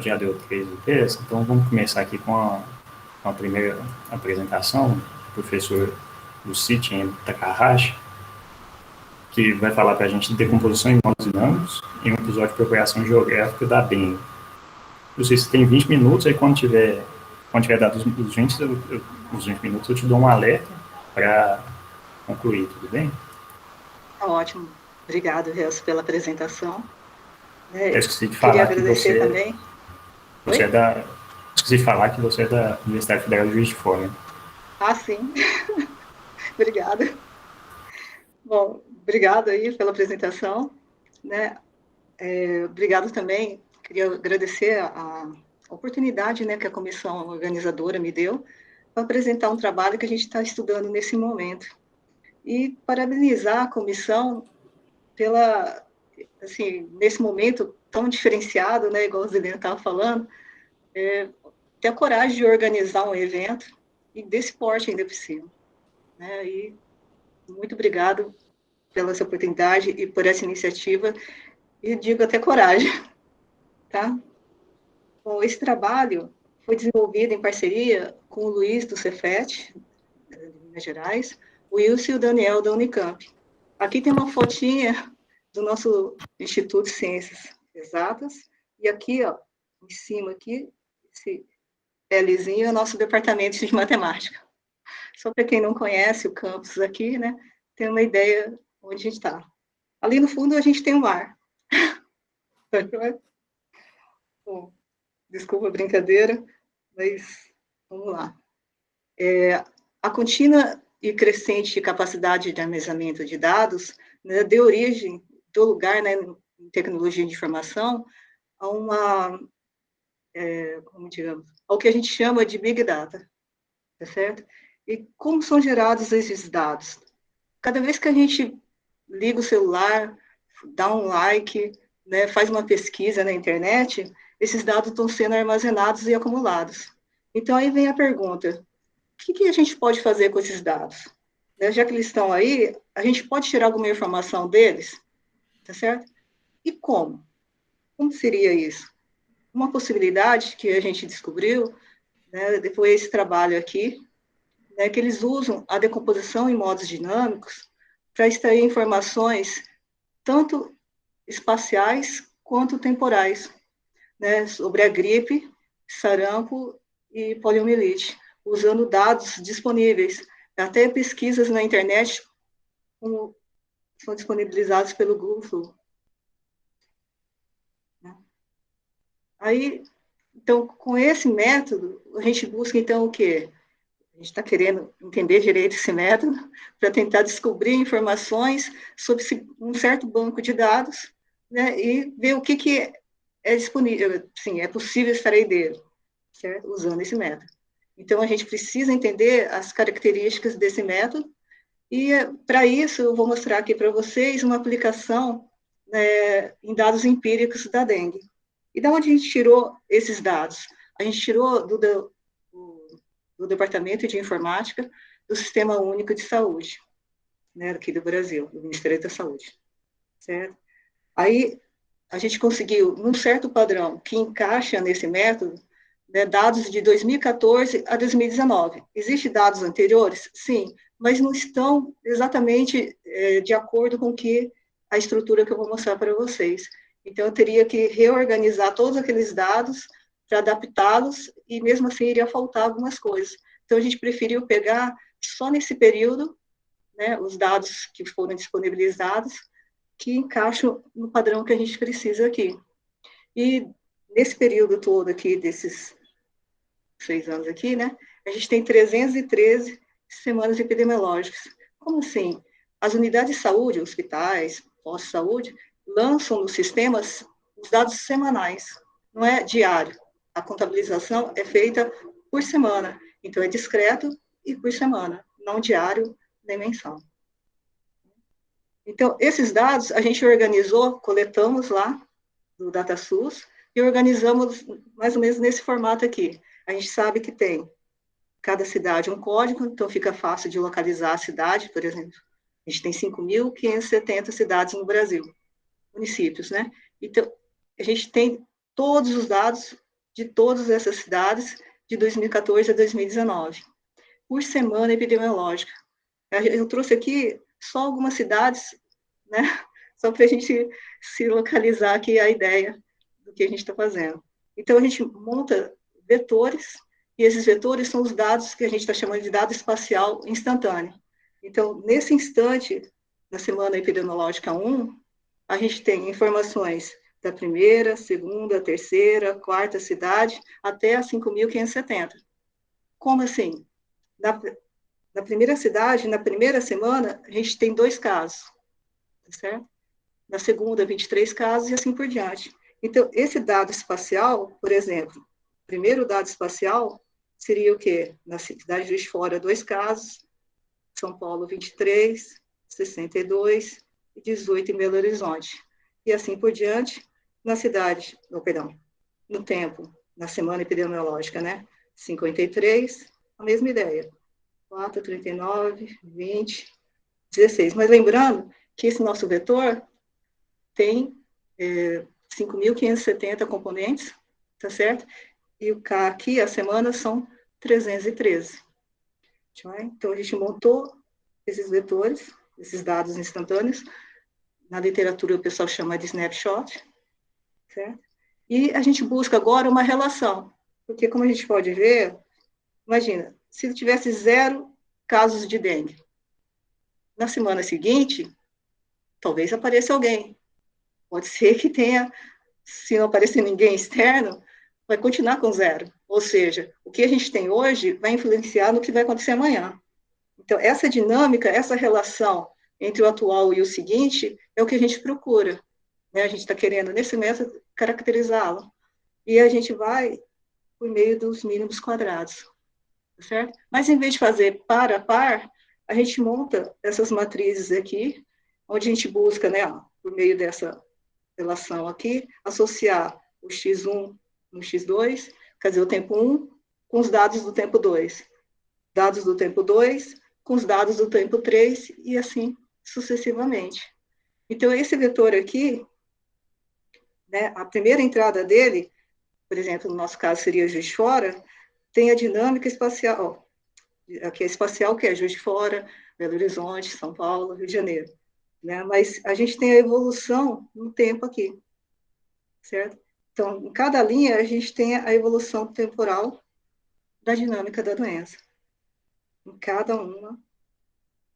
já deu 3 vezes, então vamos começar aqui com a primeira apresentação, o professor Lucien Takahashi, que vai falar para a gente de decomposição em modos dinâmicos em um episódio de propriação geográfica da BEM. Eu sei se tem 20 minutos, aí quando tiver dado os 20 minutos, eu te dou um alerta para concluir, tudo bem? Tá ótimo. Obrigado, Reus, pela apresentação. Eu Né? esqueci de Queria falar que agradecer também. você é Oi? da. Esqueci de falar que você é da Universidade Federal de Juiz de Fora. Ah, sim. Obrigada. Bom, obrigado aí pela apresentação. Né? Obrigado também. Queria agradecer a oportunidade, né, que a comissão organizadora me deu para apresentar um trabalho que a gente está estudando nesse momento. E parabenizar a comissão pela, assim, nesse momento tão diferenciado, né, igual o Zelena estava falando, ter a coragem de organizar um evento e desse porte ainda por cima. Né? E muito obrigado pela essa oportunidade e por essa iniciativa, e digo até coragem, tá? Bom, esse trabalho foi desenvolvido em parceria com o Luiz do Cefet, de Minas Gerais, o Wilson e o Daniel da Unicamp. Aqui tem uma fotinha do nosso Instituto de Ciências Exatas, e aqui, ó, em cima aqui, esse Lzinho é o nosso departamento de matemática. Só para quem não conhece o campus aqui, né, tem uma ideia onde a gente está. Ali no fundo a gente tem o mar. Bom, desculpa a brincadeira, mas vamos lá. A contínua e crescente capacidade de armazenamento de dados, né, deu origem, deu lugar, né, em tecnologia de informação, a uma, como digamos, ao que a gente chama de Big Data, tá certo? E como são gerados esses dados? Cada vez que a gente liga o celular, dá um like, né, faz uma pesquisa na internet, esses dados estão sendo armazenados e acumulados. Então, aí vem a pergunta: o que a gente pode fazer com esses dados? Né, já que eles estão aí, a gente pode tirar alguma informação deles, tá certo? E como? Como seria isso? Uma possibilidade que a gente descobriu, né, depois desse trabalho aqui, né, que eles usam a decomposição em modos dinâmicos para extrair informações tanto espaciais quanto temporais, né, sobre a gripe, sarampo e poliomielite, usando dados disponíveis. Até pesquisas na internet como são disponibilizadas pelo Google. Né? Aí, então, com esse método, a gente busca, então, o quê? A gente está querendo entender direito esse método para tentar descobrir informações sobre um certo banco de dados, né, e ver o que é disponível, sim, é possível extrair dele, certo? Usando esse método. Então, a gente precisa entender as características desse método e, para isso, eu vou mostrar aqui para vocês uma aplicação, né, em dados empíricos da dengue. E da onde a gente tirou esses dados? A gente tirou do Departamento de Informática do Sistema Único de Saúde, né, aqui do Brasil, do Ministério da Saúde, certo? Aí a gente conseguiu, num certo padrão que encaixa nesse método, né, dados de 2014 a 2019. Existem dados anteriores? Sim, mas não estão exatamente de acordo com a estrutura que eu vou mostrar para vocês. Então, eu teria que reorganizar todos aqueles dados para adaptá-los e, mesmo assim, iria faltar algumas coisas. Então, a gente preferiu pegar só nesse período, né, os dados que foram disponibilizados, que encaixam no padrão que a gente precisa aqui. E nesse período todo aqui, desses 6 anos aqui, né, a gente tem 313 semanas epidemiológicas. Como assim? As unidades de saúde, hospitais, postos de saúde, lançam nos sistemas os dados semanais, não é diário. A contabilização é feita por semana, então é discreto e por semana, não diário nem mensal. Então, esses dados a gente organizou, coletamos lá do DataSUS e organizamos mais ou menos nesse formato aqui. A gente sabe que tem cada cidade um código, então fica fácil de localizar a cidade, por exemplo. A gente tem 5.570 cidades no Brasil, municípios, né? Então, a gente tem todos os dados de todas essas cidades de 2014 a 2019, por semana epidemiológica. Eu trouxe aqui só algumas cidades, né, só para a gente se localizar aqui a ideia do que a gente está fazendo. Então, a gente monta vetores, e esses vetores são os dados que a gente está chamando de dado espacial instantâneo. Então, nesse instante, na semana epidemiológica 1, a gente tem informações da primeira, segunda, terceira, quarta cidade, até a 5.570. Como assim? Na primeira cidade, na primeira semana, a gente tem 2 casos, tá certo? Na segunda, 23 casos e assim por diante. Então, esse dado espacial, por exemplo, o primeiro dado espacial seria o quê? Na cidade de Juiz de Fora, 2 casos, São Paulo, 23, 62 e 18 em Belo Horizonte. E assim por diante, na cidade, no tempo, na semana epidemiológica, né? 53, a mesma ideia. 4, 39, 20, 16. Mas lembrando que esse nosso vetor tem 5.570 componentes, tá certo? E o K aqui, a semana, são 313. Então, a gente montou esses vetores, esses dados instantâneos. Na literatura, o pessoal chama de snapshot, certo? E a gente busca agora uma relação, porque, como a gente pode ver, imagina, se tivesse 0 casos de dengue, na semana seguinte, talvez apareça alguém. Pode ser que tenha, se não aparecer ninguém externo, vai continuar com 0. Ou seja, o que a gente tem hoje vai influenciar no que vai acontecer amanhã. Então, essa dinâmica, essa relação entre o atual e o seguinte, é o que a gente procura. Né? A gente está querendo, nesse método, caracterizá-lo. E a gente vai por meio dos mínimos quadrados. Tá certo? Mas, em vez de fazer par a par, a gente monta essas matrizes aqui, onde a gente busca, né, por meio dessa relação aqui, associar o x1 no x2, quer dizer, o tempo 1 com os dados do tempo 2, dados do tempo 2 com os dados do tempo 3 e assim sucessivamente. Então, esse vetor aqui, né, a primeira entrada dele, por exemplo, no nosso caso seria Juiz de Fora, tem a dinâmica espacial, aqui é espacial, que é Juiz de Fora, Belo Horizonte, São Paulo, Rio de Janeiro. Né? Mas a gente tem a evolução no tempo aqui, certo? Então, em cada linha, a gente tem a evolução temporal da dinâmica da doença, em cada uma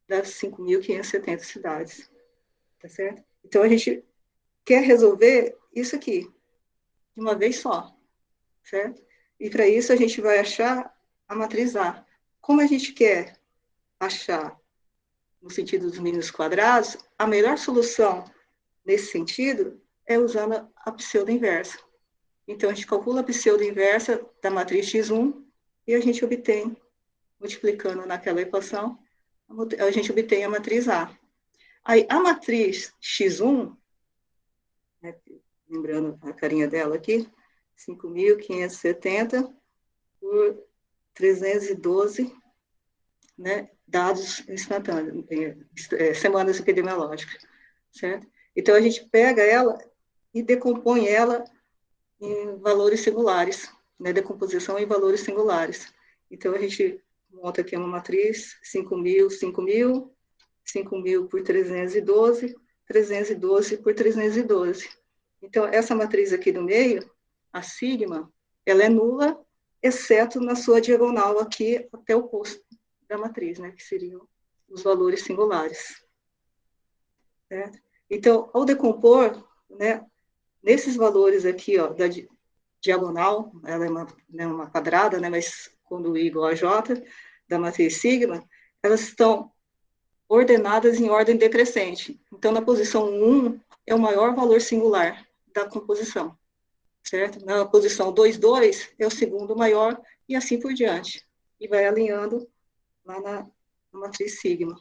das 5.570 cidades, tá certo? Então, a gente quer resolver isso aqui, de uma vez só, certo? E, para isso, a gente vai achar a matriz A. Como a gente quer achar, no sentido dos mínimos quadrados, a melhor solução nesse sentido é usando a pseudo-inversa. Então, a gente calcula a pseudo-inversa da matriz X1 e a gente obtém, multiplicando naquela equação, a gente obtém a matriz A. Aí, a matriz X1, né, lembrando a carinha dela aqui, 5.570 por 312, né, dados instantâneos, semanas epidemiológicas, certo? Então, a gente pega ela e decompõe ela em valores singulares, né, decomposição em valores singulares. Então, a gente monta aqui uma matriz, 5.000, 5.000, 5.000 por 312, 312 por 312. Então, essa matriz aqui do meio, a sigma, ela é nula, exceto na sua diagonal aqui até o posto da matriz, né, que seriam os valores singulares. Certo? Então, ao decompor, né, nesses valores aqui, ó, da diagonal, ela é uma quadrada, né, mas quando I igual a J, da matriz sigma, elas estão ordenadas em ordem decrescente. Então, na posição 1 é o maior valor singular da composição, certo? Na posição 2, 2 é o segundo maior, e assim por diante. E vai alinhando lá na matriz sigma.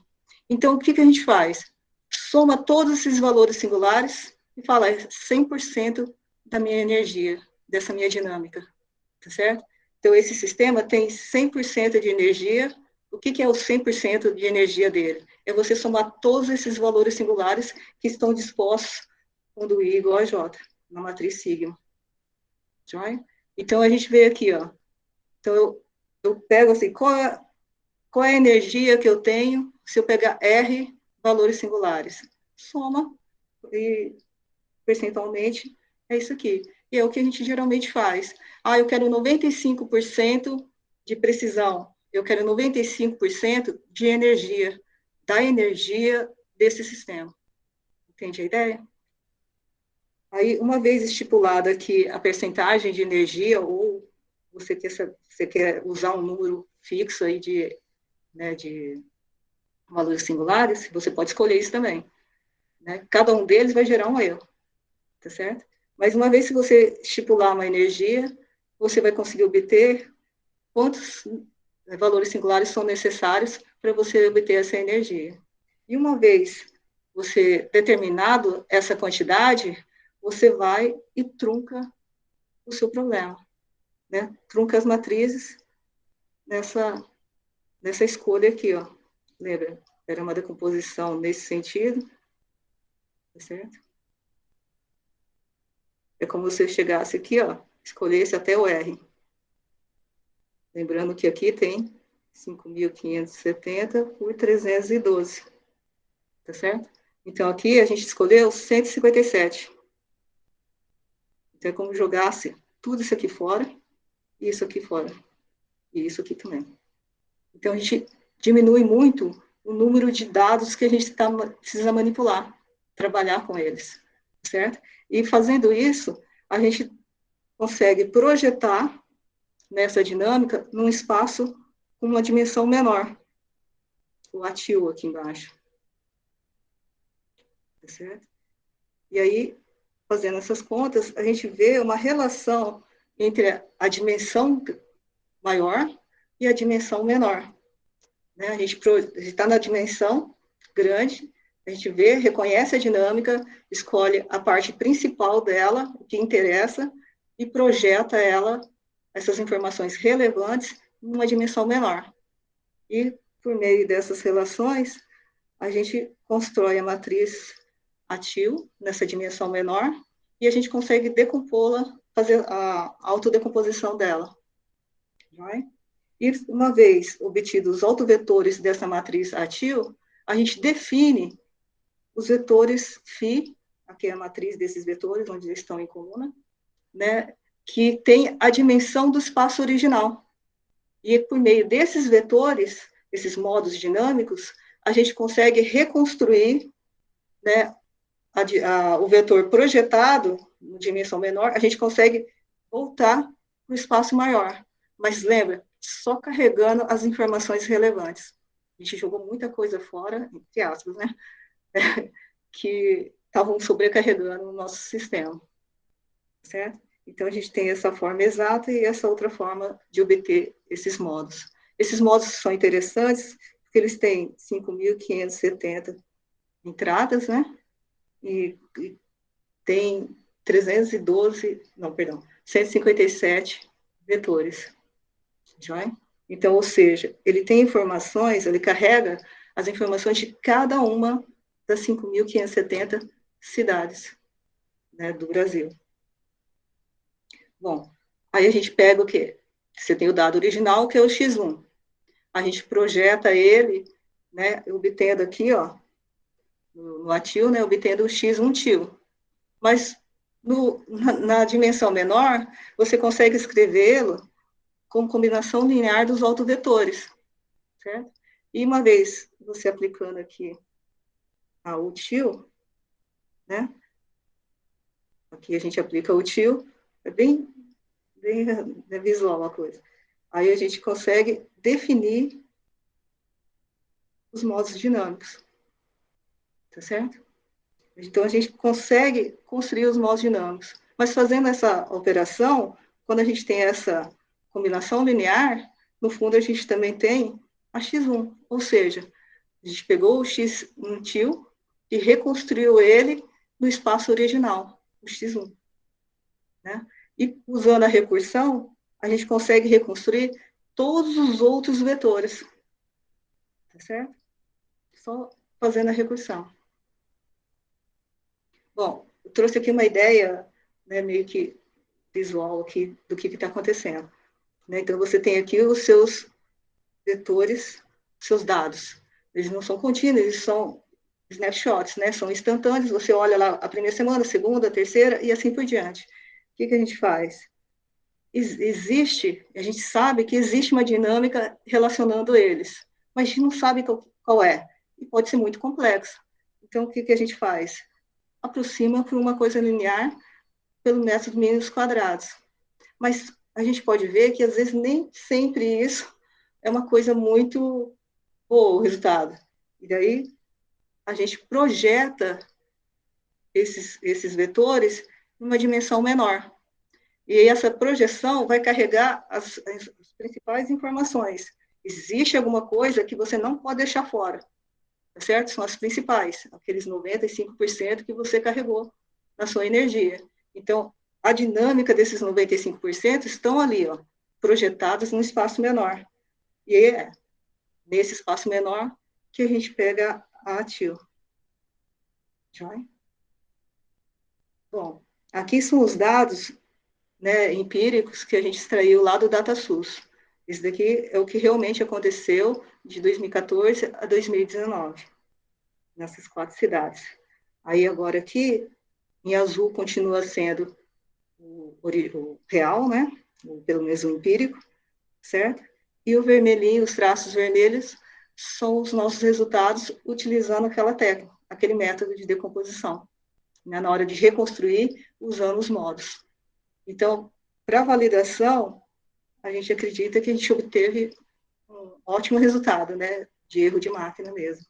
Então, o que a gente faz? Soma todos esses valores singulares e fala, é 100% da minha energia, dessa minha dinâmica, tá certo? Então, esse sistema tem 100% de energia. O que é o 100% de energia dele? É você somar todos esses valores singulares que estão dispostos quando I igual a J, na matriz sigma. Joia? Então, a gente vê aqui, ó. Então, eu pego assim, qual é a energia que eu tenho se eu pegar R valores singulares? Soma e percentualmente é isso aqui. E é o que a gente geralmente faz. Ah, eu quero 95% de precisão. Eu quero 95% de energia, da energia desse sistema. Entende a ideia? Aí, uma vez estipulada aqui a percentagem de energia, ou você quer usar um número fixo aí de valores singulares, você pode escolher isso também. Né? Cada um deles vai gerar um erro, tá certo? Mas uma vez que você estipular uma energia, você vai conseguir obter quantos valores singulares são necessários para você obter essa energia. E uma vez você determinado essa quantidade, você vai e trunca o seu problema, né? Trunca as matrizes nessa escolha aqui, ó. Lembra? Era uma decomposição nesse sentido, tá certo? É como se eu chegasse aqui, ó, escolhesse até o R. Lembrando que aqui tem 5.570 por 312, tá certo? Então, aqui a gente escolheu 157. Então, é como jogasse tudo isso aqui fora, e isso aqui fora, e isso aqui também. Então, a gente diminui muito o número de dados que a gente precisa manipular, trabalhar com eles, certo? E fazendo isso, a gente consegue projetar nessa dinâmica num espaço com uma dimensão menor, o ATIO aqui embaixo, tá certo? E aí, fazendo essas contas, a gente vê uma relação entre a dimensão maior e a dimensão menor. Né? A gente está na dimensão grande, a gente vê, reconhece a dinâmica, escolhe a parte principal dela, o que interessa, e projeta ela, essas informações relevantes, numa dimensão menor. E, por meio dessas relações, a gente constrói a matriz ATIL, nessa dimensão menor, e a gente consegue decompô-la, fazer a autodecomposição dela. Vai? E, uma vez obtidos os autovetores dessa matriz ATIL, a gente define os vetores φ, aqui é a matriz desses vetores, onde eles estão em coluna, né, que tem a dimensão do espaço original. E, por meio desses vetores, esses modos dinâmicos, a gente consegue reconstruir, né, o vetor projetado, em dimensão menor, a gente consegue voltar para o espaço maior. Mas lembra, só carregando as informações relevantes. A gente jogou muita coisa fora, entre aspas, né? Que estavam sobrecarregando o nosso sistema. Certo? Então, a gente tem essa forma exata e essa outra forma de obter esses modos. Esses modos são interessantes porque eles têm 5.570 entradas, né? E tem 312, não, perdão, 157 vetores. Joia? Então, ou seja, ele tem informações, ele carrega as informações de cada uma das 5.570 cidades, né, do Brasil. Bom, aí a gente pega o quê? Você tem o dado original, que é o X1. A gente projeta ele, né, obtendo aqui, ó, no ATIL, né, obtendo o X1 TIL. Mas na dimensão menor, você consegue escrevê-lo com combinação linear dos autovetores, certo? E uma vez você aplicando aqui a util, né? Aqui a gente aplica o util, é bem visual a coisa. Aí a gente consegue definir os modos dinâmicos, tá certo? Então a gente consegue construir os modos dinâmicos. Mas fazendo essa operação, quando a gente tem essa combinação linear, no fundo a gente também tem a x1, ou seja, a gente pegou o x1 til e reconstruiu ele no espaço original, o x1. Né? E usando a recursão, a gente consegue reconstruir todos os outros vetores. Tá certo? Só fazendo a recursão. Bom, eu trouxe aqui uma ideia, né, meio que visual aqui do que está acontecendo. Né? Então, você tem aqui os seus vetores, seus dados. Eles não são contínuos, eles são snapshots, né? São instantâneos. Você olha lá a primeira semana, a segunda, a terceira e assim por diante. O que a gente faz? Existe, a gente sabe que existe uma dinâmica relacionando eles, mas a gente não sabe qual é. E pode ser muito complexo. Então, o que a gente faz? Aproxima por uma coisa linear pelo método mínimos quadrados. Mas a gente pode ver que, às vezes, nem sempre isso é uma coisa muito boa, o resultado. E daí, a gente projeta esses vetores numa dimensão menor. E essa projeção vai carregar as principais informações. Existe alguma coisa que você não pode deixar fora, tá certo? São as principais, aqueles 95% que você carregou na sua energia. Então, a dinâmica desses 95% estão ali, ó, projetados num espaço menor. E é nesse espaço menor que a gente pega a ATIL. Joia? Bom, aqui são os dados, né, empíricos que a gente extraiu lá do DataSUS. Esse daqui é o que realmente aconteceu de 2014 a 2019, nessas 4 cidades. Aí agora aqui, em azul continua sendo o real, né, pelo menos o empírico, certo? E o vermelhinho, os traços vermelhos, são os nossos resultados utilizando aquela técnica, aquele método de decomposição, né, na hora de reconstruir usando os modos. Então, para validação, a gente acredita que a gente obteve um ótimo resultado, né, de erro de máquina mesmo.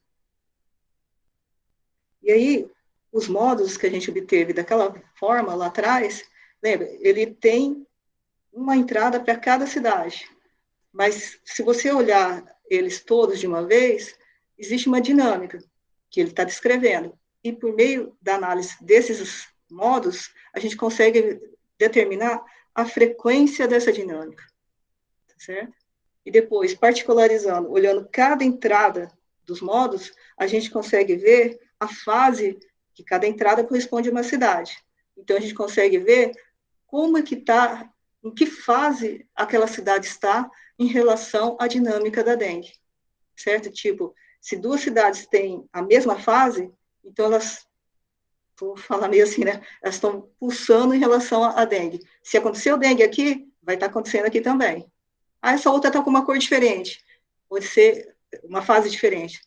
E aí, os módulos que a gente obteve daquela forma lá atrás, lembra, ele tem uma entrada para cada cidade, mas se você olhar eles todos de uma vez, existe uma dinâmica que ele está descrevendo, e por meio da análise desses modos, a gente consegue determinar a frequência dessa dinâmica, certo? E depois, particularizando, olhando cada entrada dos modos, a gente consegue ver a fase que cada entrada corresponde a uma cidade. Então, a gente consegue ver como é que está, em que fase aquela cidade está em relação à dinâmica da dengue, certo? Tipo, se 2 cidades têm a mesma fase, então elas, vou falar meio assim, né? Elas estão pulsando em relação à dengue. Se aconteceu dengue aqui, vai estar acontecendo aqui também. Ah, essa outra está com uma cor diferente. Pode ser uma fase diferente.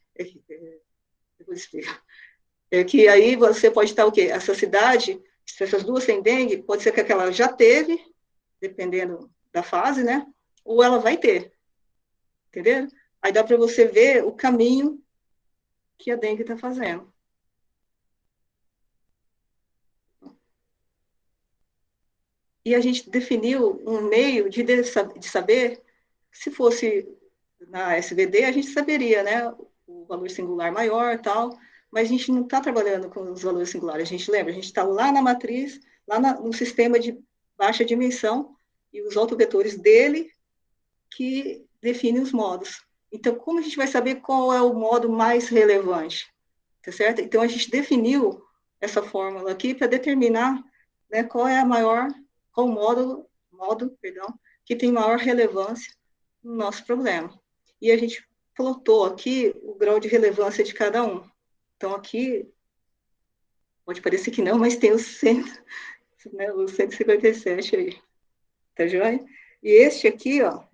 Depois explico. É que aí você pode estar o quê? Essa cidade, se essas 2 têm dengue, pode ser que aquela já teve, dependendo da fase, né? Ou ela vai ter. Entendeu? Aí dá para você ver o caminho que a dengue está fazendo. E a gente definiu um meio de saber, se fosse na SVD, a gente saberia, né, o valor singular maior tal, mas a gente não está trabalhando com os valores singulares. A gente lembra, a gente está lá na matriz, lá no sistema de baixa dimensão, e os autovetores dele que definem os modos. Então, como a gente vai saber qual é o modo mais relevante? Tá certo? Então, a gente definiu essa fórmula aqui para determinar, né, qual é a maior, qual modo, que tem maior relevância no nosso problema. E a gente plotou aqui o grau de relevância de cada um. Então, aqui, pode parecer que não, mas tem o 157 aí. Tá joia? E este aqui, ó,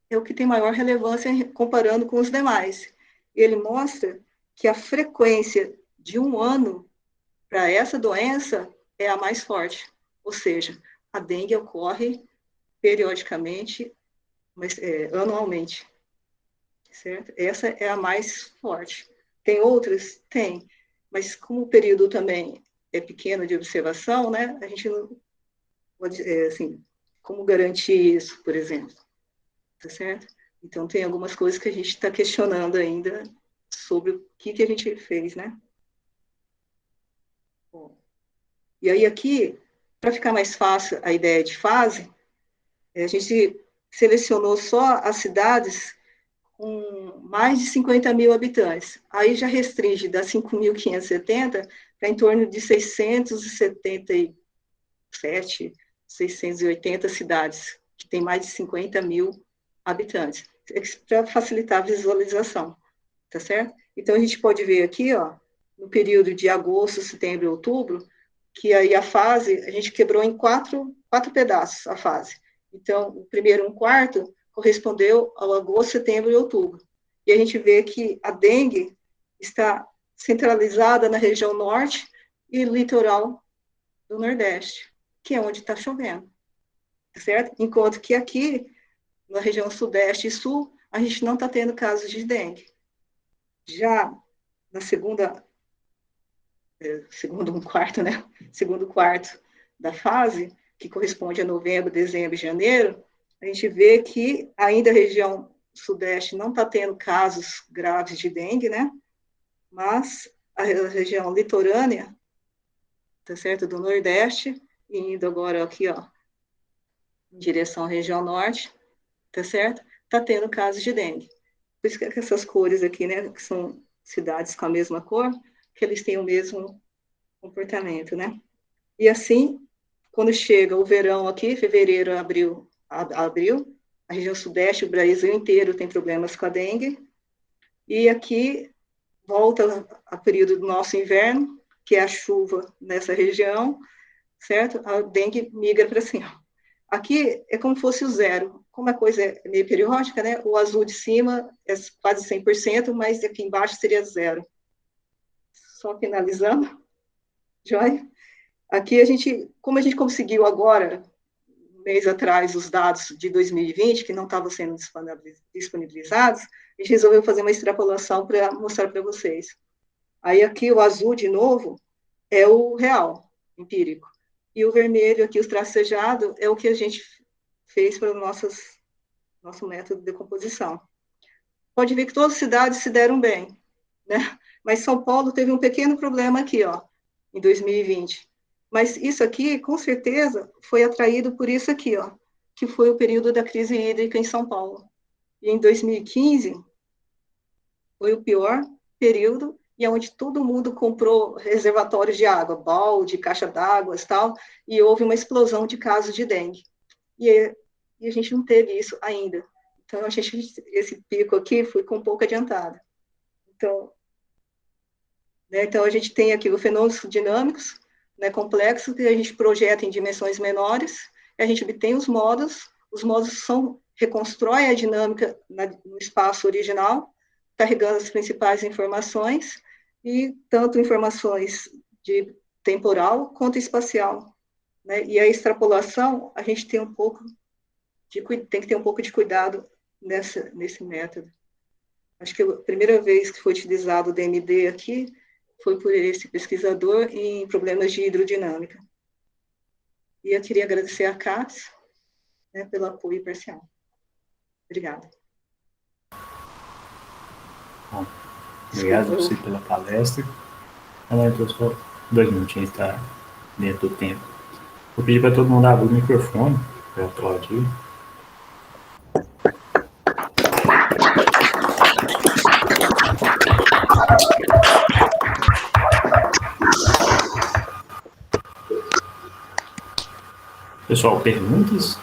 é o que tem maior relevância comparando com os demais. Ele mostra que a frequência de um ano para essa doença é a mais forte. Ou seja, a dengue ocorre periodicamente, mas anualmente. Certo? Essa é a mais forte. Tem outras? Tem. Mas como o período também é pequeno de observação, né, a gente não pode, assim, como garantir isso, por exemplo? Tá certo? Então, tem algumas coisas que a gente está questionando ainda sobre o que a gente fez, né? Bom, e aí aqui, para ficar mais fácil a ideia de fase, a gente selecionou só as cidades com mais de 50 mil habitantes. Aí já restringe das 5.570 para em torno de 670 680 cidades, que tem mais de 50 mil habitantes, para facilitar a visualização, tá certo? Então, a gente pode ver aqui, ó, no período de agosto, setembro e outubro, que aí a fase, a gente quebrou em quatro pedaços a fase. Então, o primeiro, um quarto, correspondeu ao agosto, setembro e outubro. E a gente vê que a dengue está centralizada na região norte e litoral do Nordeste, que é onde está chovendo, certo? Enquanto que aqui, na região Sudeste e Sul, a gente não está tendo casos de dengue. Já na segundo um quarto, né? Segundo quarto da fase, que corresponde a novembro, dezembro e janeiro, a gente vê que ainda a região Sudeste não está tendo casos graves de dengue, né? Mas a região litorânea, tá certo, do Nordeste, indo agora aqui, ó, em direção à região Norte, tá certo? Tá tendo casos de dengue. Por isso que essas cores aqui, né, que são cidades com a mesma cor, que eles têm o mesmo comportamento, né? E assim, quando chega o verão aqui, fevereiro, abril, a região Sudeste, o Brasil inteiro tem problemas com a dengue, e aqui volta a período do nosso inverno, que é a chuva nessa região, certo? A dengue migra para cima. Aqui é como se fosse o zero. Como a coisa é meio periódica, né? O azul de cima é quase 100%, mas aqui embaixo seria zero. Só finalizando, joia? Aqui como a gente conseguiu agora, um mês atrás, os dados de 2020, que não estavam sendo disponibilizados, a gente resolveu fazer uma extrapolação para mostrar para vocês. Aí aqui o azul, de novo, é o real, empírico. E o vermelho aqui, o tracejado, é o que a gente fez para o nosso método de decomposição. Pode ver que todas as cidades se deram bem, né? Mas São Paulo teve um pequeno problema aqui, ó, em 2020. Mas isso aqui, com certeza, foi atraído por isso aqui, ó, que foi o período da crise hídrica em São Paulo. E em 2015, foi o pior período, e é onde todo mundo comprou reservatórios de água, balde, caixa d'água e tal, e houve uma explosão de casos de dengue. E a gente não teve isso ainda. Então, esse pico aqui foi um pouco adiantado. Então, né, então, a gente tem aqui os fenômenos dinâmicos, né, complexos, que a gente projeta em dimensões menores, e a gente obtém os modos reconstrói a dinâmica no espaço original, carregando as principais informações, e tanto informações de temporal quanto espacial. Né? E a extrapolação, a gente tem tem que ter um pouco de cuidado nesse método. Acho que a primeira vez que foi utilizado o DMD aqui foi por esse pesquisador em problemas de hidrodinâmica. E eu queria agradecer a CAPES, né, pelo apoio parcial. Obrigada. Bom, obrigado a você pela palestra. Ela entrou só 2 minutinhos, está dentro do tempo. Vou pedir para todo mundo abrir o microfone para aplaudir. Pessoal, perguntas?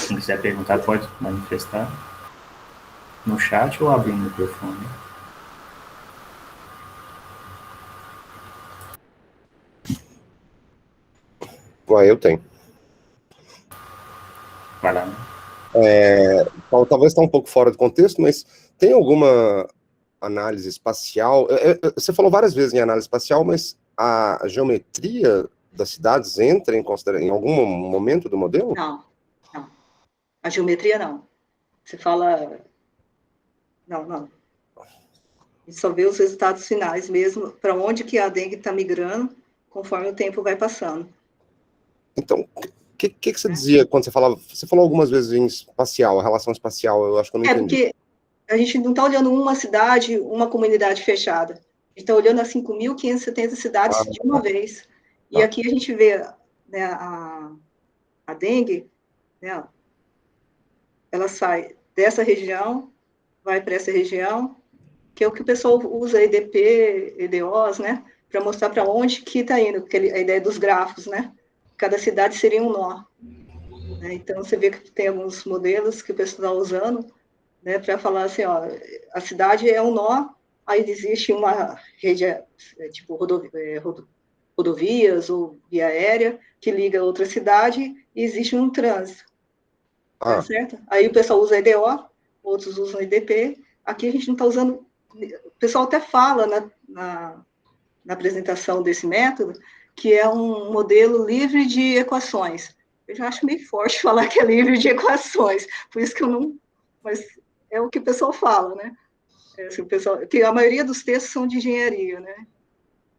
Quem quiser perguntar pode manifestar no chat ou abrir o microfone. Eu tenho. Vai lá. Talvez está um pouco fora do contexto, mas tem alguma análise espacial? Você falou várias vezes em análise espacial, mas a geometria das cidades entra em consideração em algum momento do modelo? Não. A geometria, não. Você fala... Não. A gente só vê os resultados finais mesmo, para onde que a dengue está migrando, conforme o tempo vai passando. Então, o que você dizia quando você falava... Você falou algumas vezes em espacial, a relação espacial, eu acho que eu não entendi. Porque a gente não está olhando uma cidade, uma comunidade fechada. A gente está olhando as 5.570 cidades de uma vez. E aqui a gente vê, né, a dengue, né, ela sai dessa região, vai para essa região, que é o que o pessoal usa, EDP, EDOs, né, para mostrar para onde que está indo, a ideia dos grafos, né? Cada cidade seria um nó. Né? Então, você vê que tem alguns modelos que o pessoal está usando, né, para falar assim, ó, a cidade é um nó, aí existe uma rede, tipo rodovias ou via aérea, que liga a outra cidade, e existe um trânsito. Tá certo? Aí o pessoal usa EDO, outros usam IDP. Aqui a gente não está usando. O pessoal até fala na apresentação desse método que é um modelo livre de equações. Eu já acho meio forte falar que é livre de equações, por isso que eu não. Mas é o que o pessoal fala, né? Assim, o pessoal, que a maioria dos textos são de engenharia, né?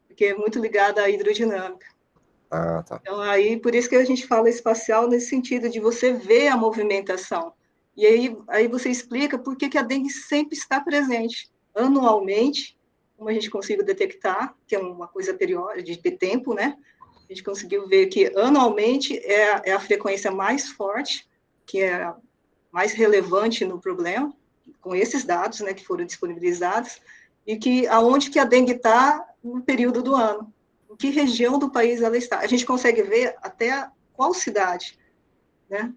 Porque é muito ligada à hidrodinâmica. Tá. Então, aí, por isso que a gente fala espacial nesse sentido de você ver a movimentação. E aí você explica por que a dengue sempre está presente. Anualmente, como a gente conseguiu detectar, que é uma coisa periódica, de tempo, né? A gente conseguiu ver que anualmente é a frequência mais forte, que é a mais relevante no problema, com esses dados, né, que foram disponibilizados, e que aonde que a dengue está no período do ano. Em que região do país ela está. A gente consegue ver até qual cidade, né?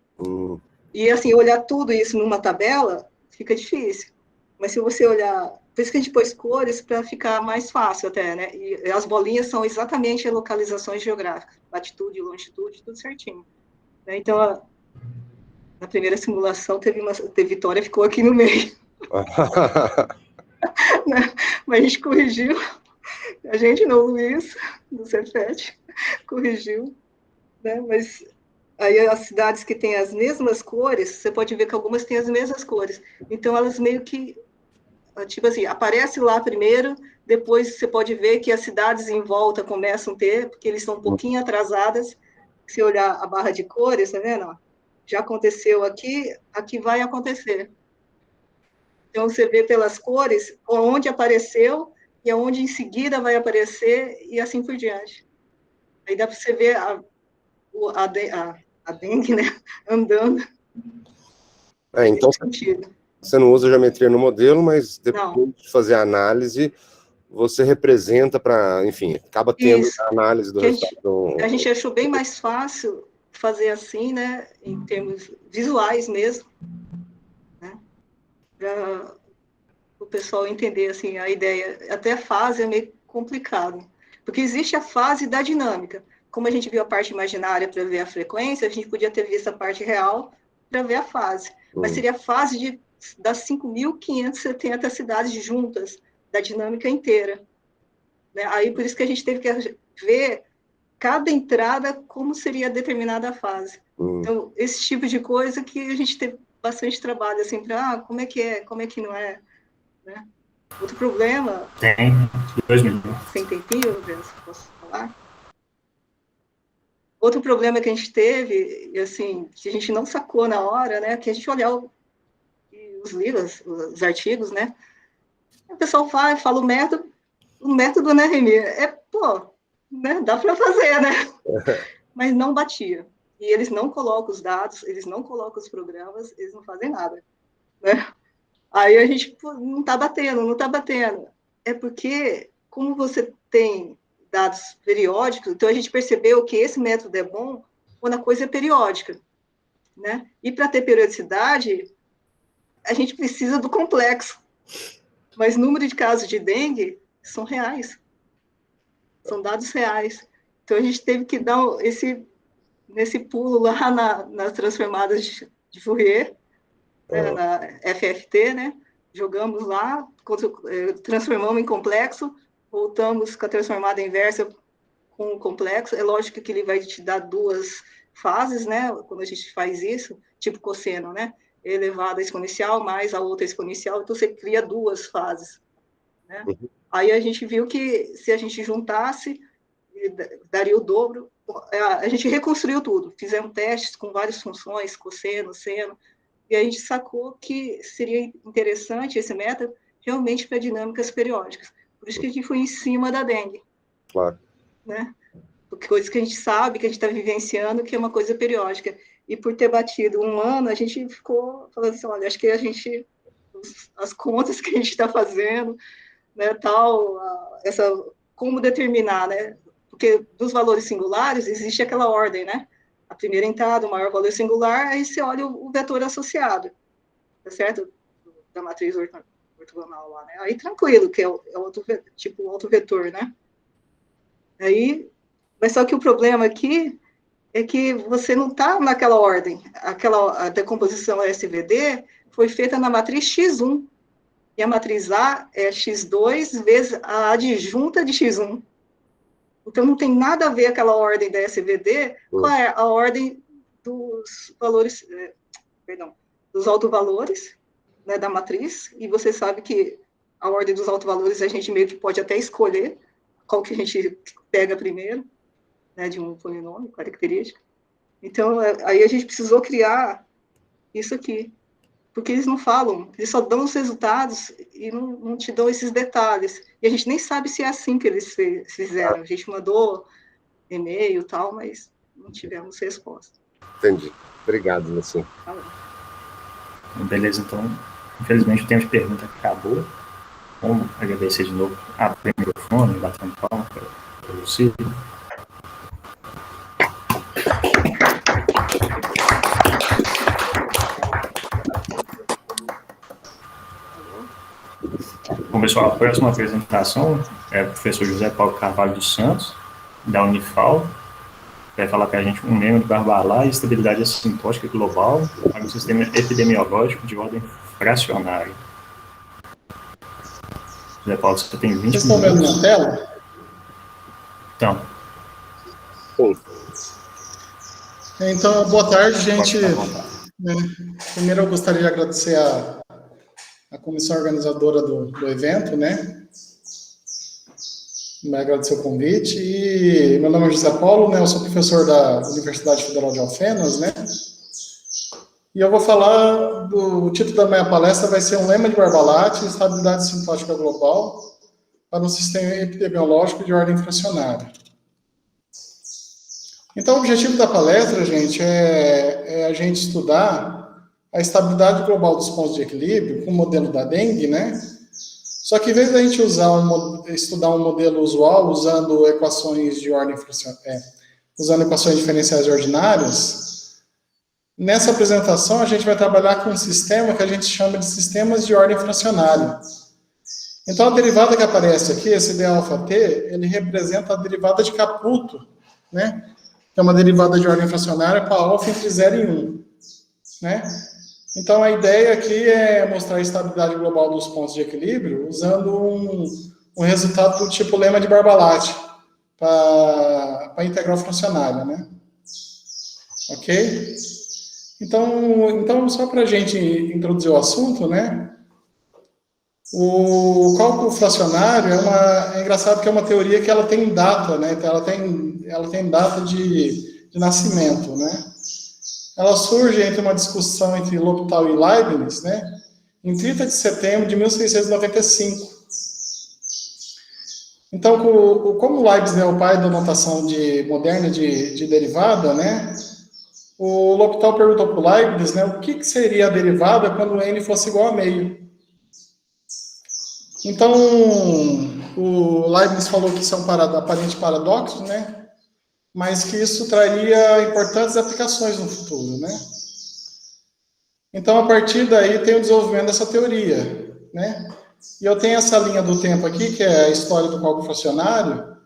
E, assim, olhar tudo isso numa tabela fica difícil. Mas se você olhar... Por isso que a gente pôs cores para ficar mais fácil até, né? E as bolinhas são exatamente as localizações geográficas. Latitude, longitude, tudo certinho. Né? Então, na primeira simulação, teve Vitória, ficou aqui no meio. Né? Mas a gente corrigiu. A gente não, Luiz, do Cefet, corrigiu, né? Mas aí as cidades que têm as mesmas cores, você pode ver que algumas têm as mesmas cores. Então, elas meio que, tipo assim, aparece lá primeiro, depois você pode ver que as cidades em volta começam a ter, porque eles estão um pouquinho atrasadas. Se olhar a barra de cores, tá vendo? Já aconteceu aqui, aqui vai acontecer. Então, você vê pelas cores onde apareceu e aonde em seguida vai aparecer e assim por diante. Aí dá para você ver a dengue, né, andando. Então, você não usa geometria no modelo, mas depois de fazer a análise, você representa para, enfim, acaba tendo a análise do resultado. A gente achou bem mais fácil fazer assim, né, em termos visuais mesmo, né, para o pessoal entender, assim, a ideia. Até a fase é meio complicado, porque existe a fase da dinâmica. Como a gente viu a parte imaginária para ver a frequência, a gente podia ter visto a parte real para ver a fase. Mas seria a fase das 5.570 cidades juntas, da dinâmica inteira. Né? Aí, por isso que a gente teve que ver cada entrada como seria determinada a fase. Então, esse tipo de coisa que a gente teve bastante trabalho, assim, para como é que não é, né? Outro problema... Tem, 2 minutos. Sem tempinho, posso falar? Outro problema que a gente teve, e assim, que a gente não sacou na hora, né, que a gente olhar os livros, os artigos, né, o pessoal fala o método, né, Remy, né, dá para fazer, né, mas não batia. E eles não colocam os dados, eles não colocam os programas, eles não fazem nada, né. Aí a gente, não está batendo. É porque, como você tem dados periódicos, então a gente percebeu que esse método é bom quando a coisa é periódica, né? E para ter periodicidade, a gente precisa do complexo. Mas o número de casos de dengue são reais. São dados reais. Então a gente teve que dar nesse pulo lá nas transformadas de Fourier, né, na FFT, né? Jogamos lá, transformamos em complexo, voltamos com a transformada inversa com o complexo. É lógico que ele vai te dar duas fases, né? Quando a gente faz isso, tipo cosseno, né? Elevado a exponencial mais a outra exponencial, então você cria duas fases, né? Aí a gente viu que se a gente juntasse, daria o dobro. A gente reconstruiu tudo, fizemos testes com várias funções, cosseno, seno, e a gente sacou que seria interessante esse método realmente para dinâmicas periódicas. Por isso que a gente foi em cima da dengue. Claro. Né? Porque coisa que a gente sabe, que a gente está vivenciando, que é uma coisa periódica. E por ter batido um ano, a gente ficou falando assim, olha, acho que as contas que a gente está fazendo, né, tal, essa como determinar, né? Porque dos valores singulares existe aquela ordem, né? A primeira entrada, o maior valor singular, aí você olha o vetor associado, tá certo? Da matriz ortogonal lá, né? Aí tranquilo, que é outro, tipo outro vetor, né? Aí, mas só que o problema aqui é que você não está naquela ordem. A decomposição SVD foi feita na matriz X1, e a matriz A é X2 vezes a adjunta de X1. Então, não tem nada a ver aquela ordem da SVD com a ordem dos valores, perdão, dos autovalores, né, da matriz, e você sabe que a ordem dos autovalores a gente meio que pode até escolher qual que a gente pega primeiro, né, de um polinômio característico. Então, aí a gente precisou criar isso aqui, porque eles não falam, eles só dão os resultados e não te dão esses detalhes. E a gente nem sabe se é assim que eles fizeram. A gente mandou e-mail e tal, mas não tivemos resposta. Entendi. Obrigado, Lucinho. Beleza, então, infelizmente o tempo de pergunta acabou. Vamos agradecer de novo, abrir o microfone, bater um palmo para o Lucinho. Bom, pessoal, a próxima apresentação é o professor José Paulo Carvalho dos Santos, da Unifal, vai falar para a gente um lema de Barbalá e estabilidade assintótica global para um sistema epidemiológico de ordem fracionária. José Paulo, você tem 20 minutos. Vocês estão vendo minha tela? Então. Então, boa tarde, gente. Primeiro, eu gostaria de agradecer a comissão organizadora do evento, né? Me agradecer o convite. E meu nome é José Paulo, né? Eu sou professor da Universidade Federal de Alfenas, né? E eu vou falar o título da minha palestra vai ser um lema de Barbalat, estabilidade sintótica global para um sistema epidemiológico de ordem fracionária. Então, o objetivo da palestra, gente, é a gente estudar a estabilidade global dos pontos de equilíbrio com o modelo da dengue, né? Só que, em vez da gente estudar um modelo usual usando equações de ordem fracionária, usando equações diferenciais ordinárias, nessa apresentação a gente vai trabalhar com um sistema que a gente chama de sistemas de ordem fracionária. Então, a derivada que aparece aqui, esse d-alfa-t, ele representa a derivada de Caputo, né? Que é uma derivada de ordem fracionária para alfa entre 0 e 1, né? Então, a ideia aqui é mostrar a estabilidade global dos pontos de equilíbrio usando um resultado do tipo lema de Barbalat para a integral fracionária, né? Ok? Então só para a gente introduzir o assunto, né? O cálculo fracionário é engraçado que é uma teoria que ela tem data, né? Ela tem data de nascimento, né? Ela surge entre uma discussão entre L'Hopital e Leibniz, né? Em 30 de setembro de 1695. Então, como Leibniz é o pai da notação moderna de derivada, né? O L'Hopital perguntou para o Leibniz, né? O que seria a derivada quando n fosse igual a meio? Então, o Leibniz falou que isso é um aparente paradoxo, né? Mas que isso traria importantes aplicações no futuro, né? Então, a partir daí, tem o desenvolvimento dessa teoria, né? E eu tenho essa linha do tempo aqui, que é a história do cálculo fracionário,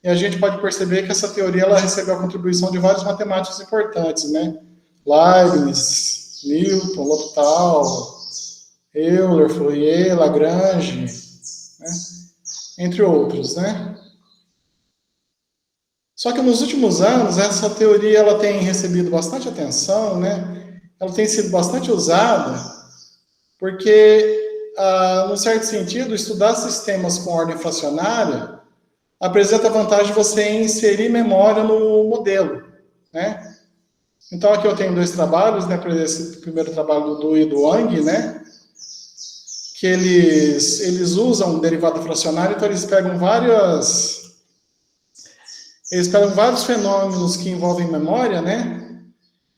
e a gente pode perceber que essa teoria ela recebeu a contribuição de vários matemáticos importantes, né? Leibniz, Newton, L'Hopital, Euler, Fourier, Lagrange, né? Entre outros, né? Só que nos últimos anos, essa teoria ela tem recebido bastante atenção, né? Ela tem sido bastante usada, porque, num certo sentido, estudar sistemas com ordem fracionária apresenta a vantagem de você inserir memória no modelo, né? Então, aqui eu tenho dois trabalhos, né? Para esse primeiro trabalho do Du e do Wang, né? Que eles usam derivada fracionária, então eles pegam vários fenômenos que envolvem memória, né?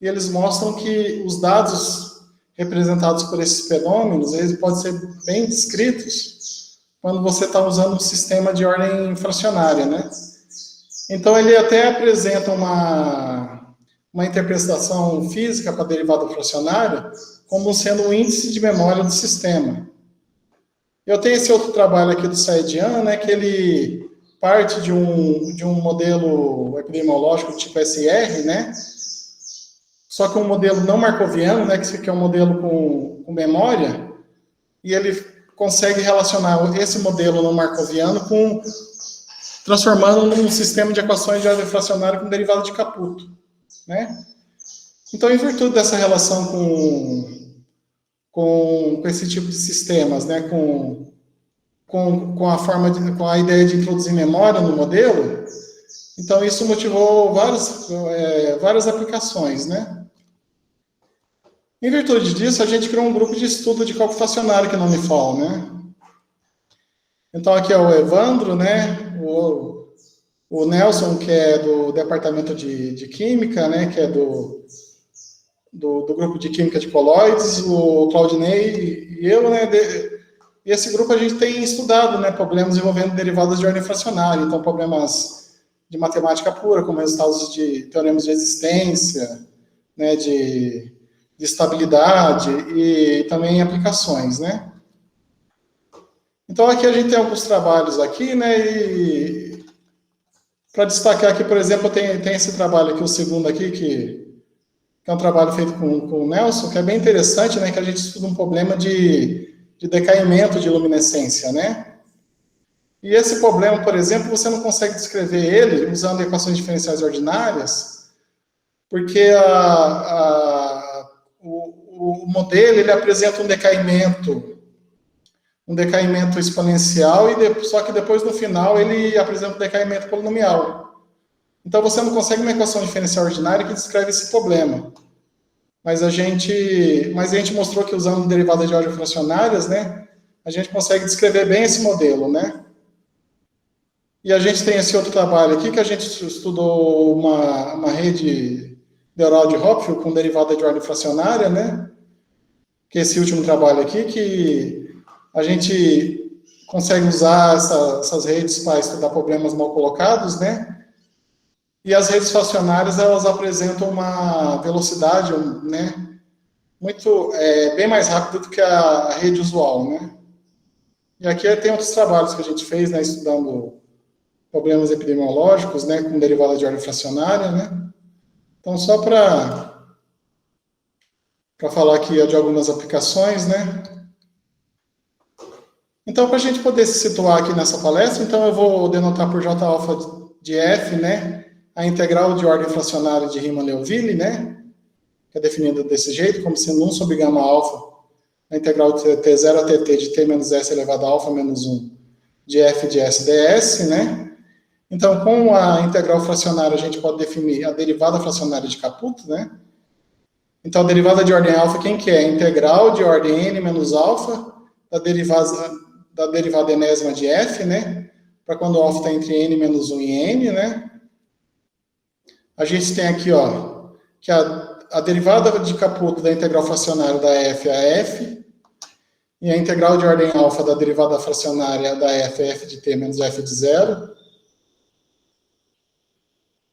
E eles mostram que os dados representados por esses fenômenos, eles podem ser bem descritos quando você está usando um sistema de ordem fracionária, né? Então, ele até apresenta uma interpretação física para a derivada fracionária como sendo um índice de memória do sistema. Eu tenho esse outro trabalho aqui do Saedian, né, que ele parte de um modelo epidemiológico tipo SR, né, só que um modelo não marcoviano, né, que é um modelo com memória, e ele consegue relacionar esse modelo não marcoviano transformando num sistema de equações de ordem fracionária com derivada de Caputo, né? Então, em virtude dessa relação com esse tipo de sistemas, né, com a ideia de introduzir memória no modelo, então isso motivou várias aplicações, né? Em virtude disso, a gente criou um grupo de estudo de cálculo fracionário aqui na Unifal, né? Então, aqui é o Evandro, né? O Nelson, que é do departamento de Química, né? Que é do grupo de Química de Colóides, o Claudinei e eu, né? E esse grupo a gente tem estudado, né? Problemas envolvendo derivadas de ordem fracionária. Então, problemas de matemática pura, como resultados de teoremas de existência, né? De estabilidade e também aplicações, né? Então, aqui a gente tem alguns trabalhos aqui, né? E para destacar aqui, por exemplo, tem esse trabalho aqui, o segundo aqui, que é um trabalho feito com o Nelson, que é bem interessante, né? Que a gente estuda um problema de decaimento de luminescência, né? E esse problema, por exemplo, você não consegue descrever ele usando equações diferenciais ordinárias, porque o modelo ele apresenta um decaimento exponencial, só que depois, no final, ele apresenta um decaimento polinomial. Então, você não consegue uma equação diferencial ordinária que descreve esse problema. Mas a gente mostrou que, usando derivadas de ordem fracionárias, né, a gente consegue descrever bem esse modelo, né? E a gente tem esse outro trabalho aqui, que a gente estudou uma rede neural de Hopfield com derivada de ordem fracionária, né? Que é esse último trabalho aqui, que a gente consegue usar essas redes para estudar problemas mal colocados, né? E as redes fracionárias, elas apresentam uma velocidade, né? Bem mais rápida do que a rede usual, né? E aqui tem outros trabalhos que a gente fez, né? Estudando problemas epidemiológicos, né? Com derivada de ordem fracionária, né? Então, só para falar aqui de algumas aplicações, né? Então, para a gente poder se situar aqui nessa palestra, então eu vou denotar por J-alfa de F, né, a integral de ordem fracionária de Riemann-Liouville, né, que é definida desse jeito, como sendo 1 sobre gama alfa, a integral de T0 até T de T menos S elevado a alfa menos 1 de F de S ds, né. Então, com a integral fracionária, a gente pode definir a derivada fracionária de Caputo, né. Então, a derivada de ordem alfa, quem que é? A integral de ordem n menos alfa da derivada enésima de f, né? Para quando o alfa está entre n menos 1 e n, né? A gente tem aqui, ó, que a derivada de Caputo da integral fracionária da f é a f, e a integral de ordem alfa da derivada fracionária da f é f de t menos f de 0.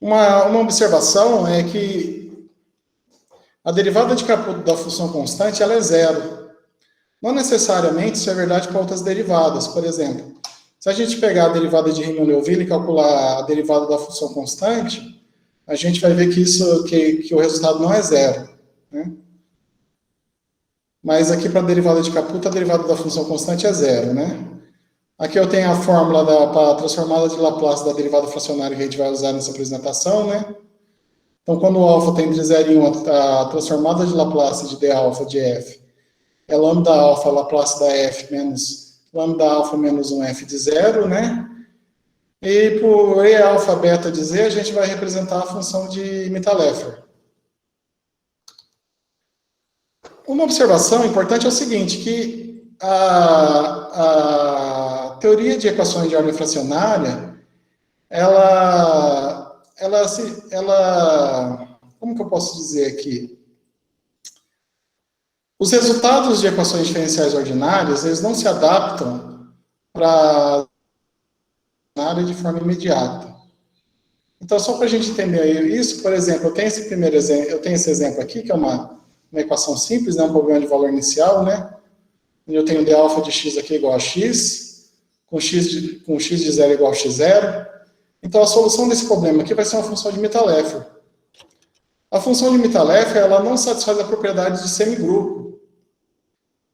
Uma observação é que a derivada de Caputo da função constante, ela é zero. Não necessariamente isso é verdade para outras derivadas. Por exemplo, se a gente pegar a derivada de Riemann-Liouville e calcular a derivada da função constante, a gente vai ver que o resultado não é zero, né? Mas aqui para a derivada de Caputo, a derivada da função constante é zero, né? Aqui eu tenho a fórmula para a transformada de Laplace da derivada fracionária que a gente vai usar nessa apresentação, né? Então, quando o alfa está entre 0 e 1, a transformada de Laplace de d alfa de f é lambda alfa Laplace da f menos lambda alfa menos 1 f de 0, né? E por e alfa beta de z, a gente vai representar a função de Mittag-Leffler. Uma observação importante é o seguinte, que a teoria de equações de ordem fracionária, como que eu posso dizer aqui? Os resultados de equações diferenciais ordinárias, eles não se adaptam para a área de forma imediata. Então, só para a gente entender isso, por exemplo, eu tenho esse primeiro exemplo, eu tenho esse exemplo aqui, que é uma equação simples, né, um problema de valor inicial, né? Eu tenho d alfa de x aqui igual a x, com x de 0 igual a x0. Então, a solução desse problema aqui vai ser uma função de Mittag-Leffler. A função de Mittag-Leffler, ela não satisfaz a propriedade de semigrupo.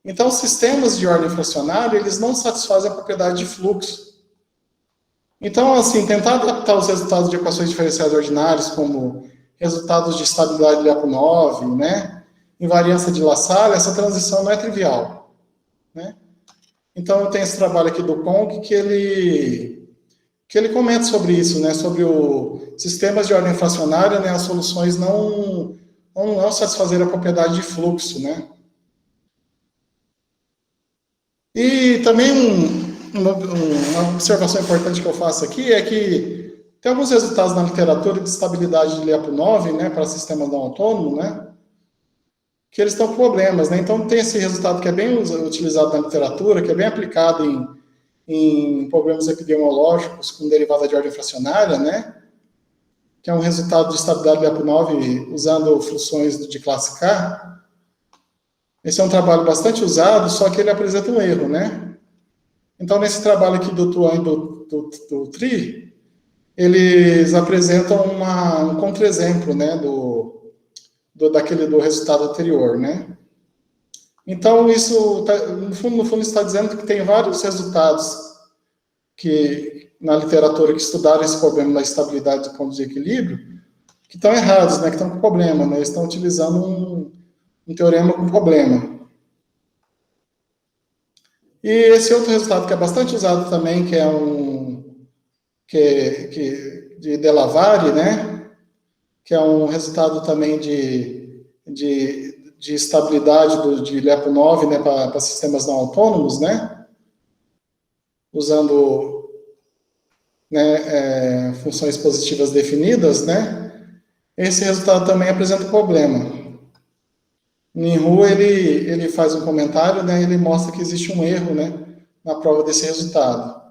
Então, sistemas de ordem fracionária, eles não satisfazem a propriedade de fluxo. Então, assim, tentar adaptar os resultados de equações diferenciais ordinárias, como resultados de estabilidade de Lyapunov, né, invariância de La Salle, essa transição não é trivial, né? Então, eu tenho esse trabalho aqui do Pong, que ele comenta sobre isso, né, sobre os sistemas de ordem fracionária, né, as soluções não satisfazer a propriedade de fluxo, né. E também uma observação importante que eu faço aqui é que tem alguns resultados na literatura de estabilidade de Lyapunov, né, para sistemas não autônomos, né, que eles estão com problemas, né. Então, tem esse resultado que é bem utilizado na literatura, que é bem aplicado em problemas epidemiológicos com derivada de ordem fracionária, né, que é um resultado de estabilidade de Lyapunov usando funções de classe K. Esse é um trabalho bastante usado, só que ele apresenta um erro, né? Então, nesse trabalho aqui do Tuan e do Tri, eles apresentam um contra-exemplo, né, do resultado anterior, né? Então, isso, no fundo, está dizendo que tem vários resultados na literatura que estudaram esse problema da estabilidade do ponto de equilíbrio, que estão errados, né, que estão com problema, né? Eles estão utilizando um teorema com problema. E esse outro resultado que é bastante usado também, que é de Delavari, né, que é um resultado também de estabilidade de Lyapunov, né, para sistemas não autônomos, né, usando, né, funções positivas definidas, né. Esse resultado também apresenta um problema. Ninhu, ele faz um comentário, né, ele mostra que existe um erro, né, na prova desse resultado.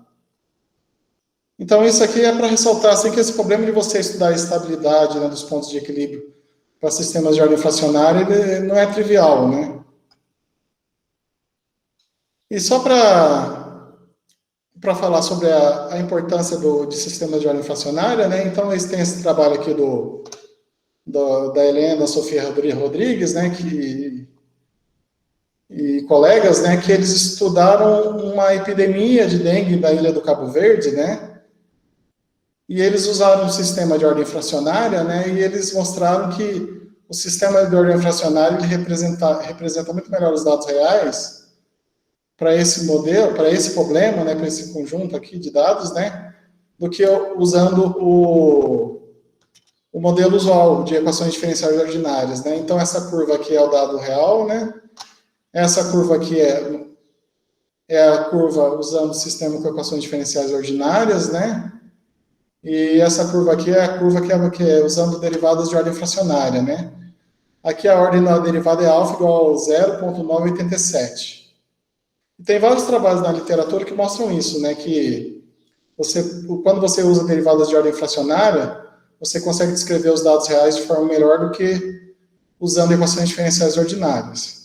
Então, isso aqui é para ressaltar assim, que esse problema de você estudar a estabilidade, né, dos pontos de equilíbrio para sistemas de ordem fracionária, ele não é trivial, né. E só para falar sobre a importância de sistemas de ordem fracionária, né, então eles têm esse trabalho aqui da Helena, Sofia Rodrigues, né, e colegas, né, que eles estudaram uma epidemia de dengue na ilha do Cabo Verde, né, e eles usaram um sistema de ordem fracionária, né, e eles mostraram que o sistema de ordem fracionária ele representa muito melhor os dados reais para esse modelo, para esse problema, né, para esse conjunto aqui de dados, né, do que usando o modelo usual de equações diferenciais ordinárias, né. Então, essa curva aqui é o dado real, né. Essa curva aqui é a curva usando o sistema com equações diferenciais ordinárias, né. E essa curva aqui é a curva que é usando derivadas de ordem fracionária, né. Aqui a ordem da derivada é alfa igual a 0,987. E tem vários trabalhos na literatura que mostram isso, né, que quando você usa derivadas de ordem fracionária, você consegue descrever os dados reais de forma melhor do que usando equações diferenciais ordinárias.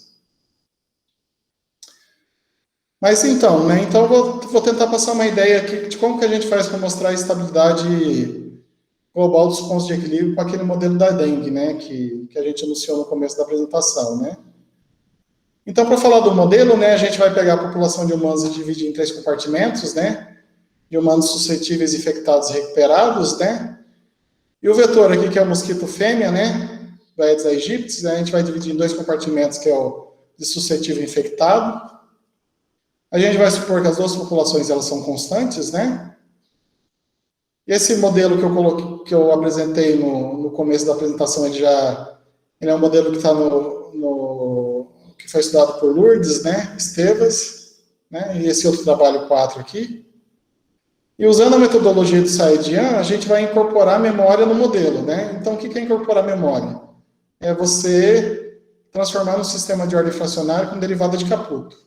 Mas então, né, então eu vou tentar passar uma ideia aqui de como que a gente faz para mostrar a estabilidade global dos pontos de equilíbrio com aquele modelo da dengue, né, que a gente anunciou no começo da apresentação, né. Então, para falar do modelo, né, a gente vai pegar a população de humanos e dividir em 3 compartimentos, né, de humanos suscetíveis, infectados e recuperados, né, e o vetor aqui, que é o mosquito fêmea, né, do Aedes aegypti, né, a gente vai dividir em 2 compartimentos, que é o de suscetível e infectado. A gente vai supor que as duas populações elas são constantes, né? Esse modelo que eu apresentei no começo da apresentação, ele é um modelo que está que foi estudado por Lourdes, né? Estevas, né? E esse outro trabalho 4 aqui. E usando a metodologia do Saedian, a gente vai incorporar memória no modelo, né? Então, o que é incorporar memória? É você transformar um sistema de ordem fracionária com derivada de Caputo.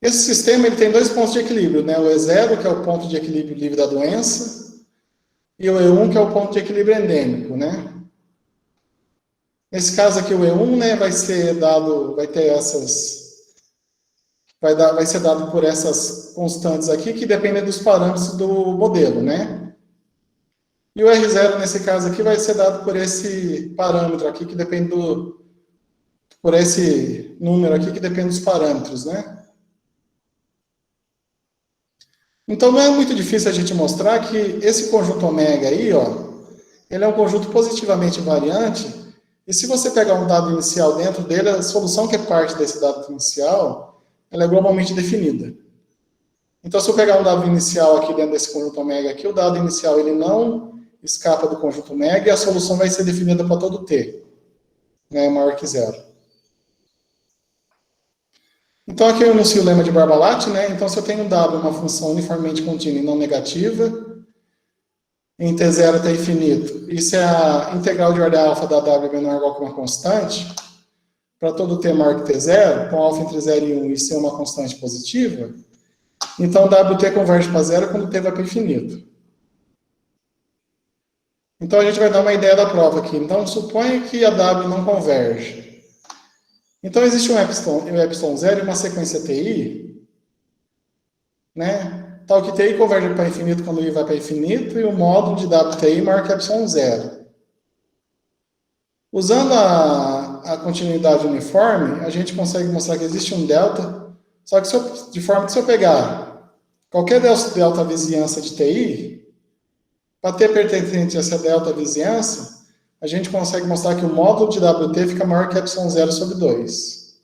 Esse sistema ele tem 2 pontos de equilíbrio, né? O E0, que é o ponto de equilíbrio livre da doença, e o E1, que é o ponto de equilíbrio endêmico, né? Nesse caso aqui, o E1, né, vai ser dado, vai ter essas, vai ser dado por essas constantes aqui, que dependem dos parâmetros do modelo, né? E o R0, nesse caso aqui, vai ser dado por esse parâmetro aqui, que depende por esse número aqui, que depende dos parâmetros, né? Então, não é muito difícil a gente mostrar que esse conjunto ômega aí, ó, ele é um conjunto positivamente variante, e se você pegar um dado inicial dentro dele, a solução que é parte desse dado inicial, ela é globalmente definida. Então, se eu pegar um dado inicial aqui dentro desse conjunto ômega aqui, o dado inicial ele não escapa do conjunto ômega e a solução vai ser definida para todo t, né, maior que 0. Então, aqui eu enuncio o lema de Barbalat, né? Então, se eu tenho dado uma função uniformemente contínua e não negativa, em t0 até infinito, e se a integral de ordem alfa da w é menor ou igual que uma constante, para todo t maior que t0, com alfa entre 0 e 1 e ser uma constante positiva, então wt converge para 0 quando t vai para infinito. Então, a gente vai dar uma ideia da prova aqui. Então, suponha que a w não converge. Então, existe um epsilon 0 e uma sequência TI, né? Tal que TI converge para infinito quando I vai para infinito, e o módulo de WTI maior que epsilon 0. Usando a continuidade uniforme, a gente consegue mostrar que existe um delta, só que de forma que se eu pegar qualquer delta vizinhança de TI, para ter pertencente a essa delta vizinhança, a gente consegue mostrar que o módulo de WT fica maior que epsilon 0 sobre 2.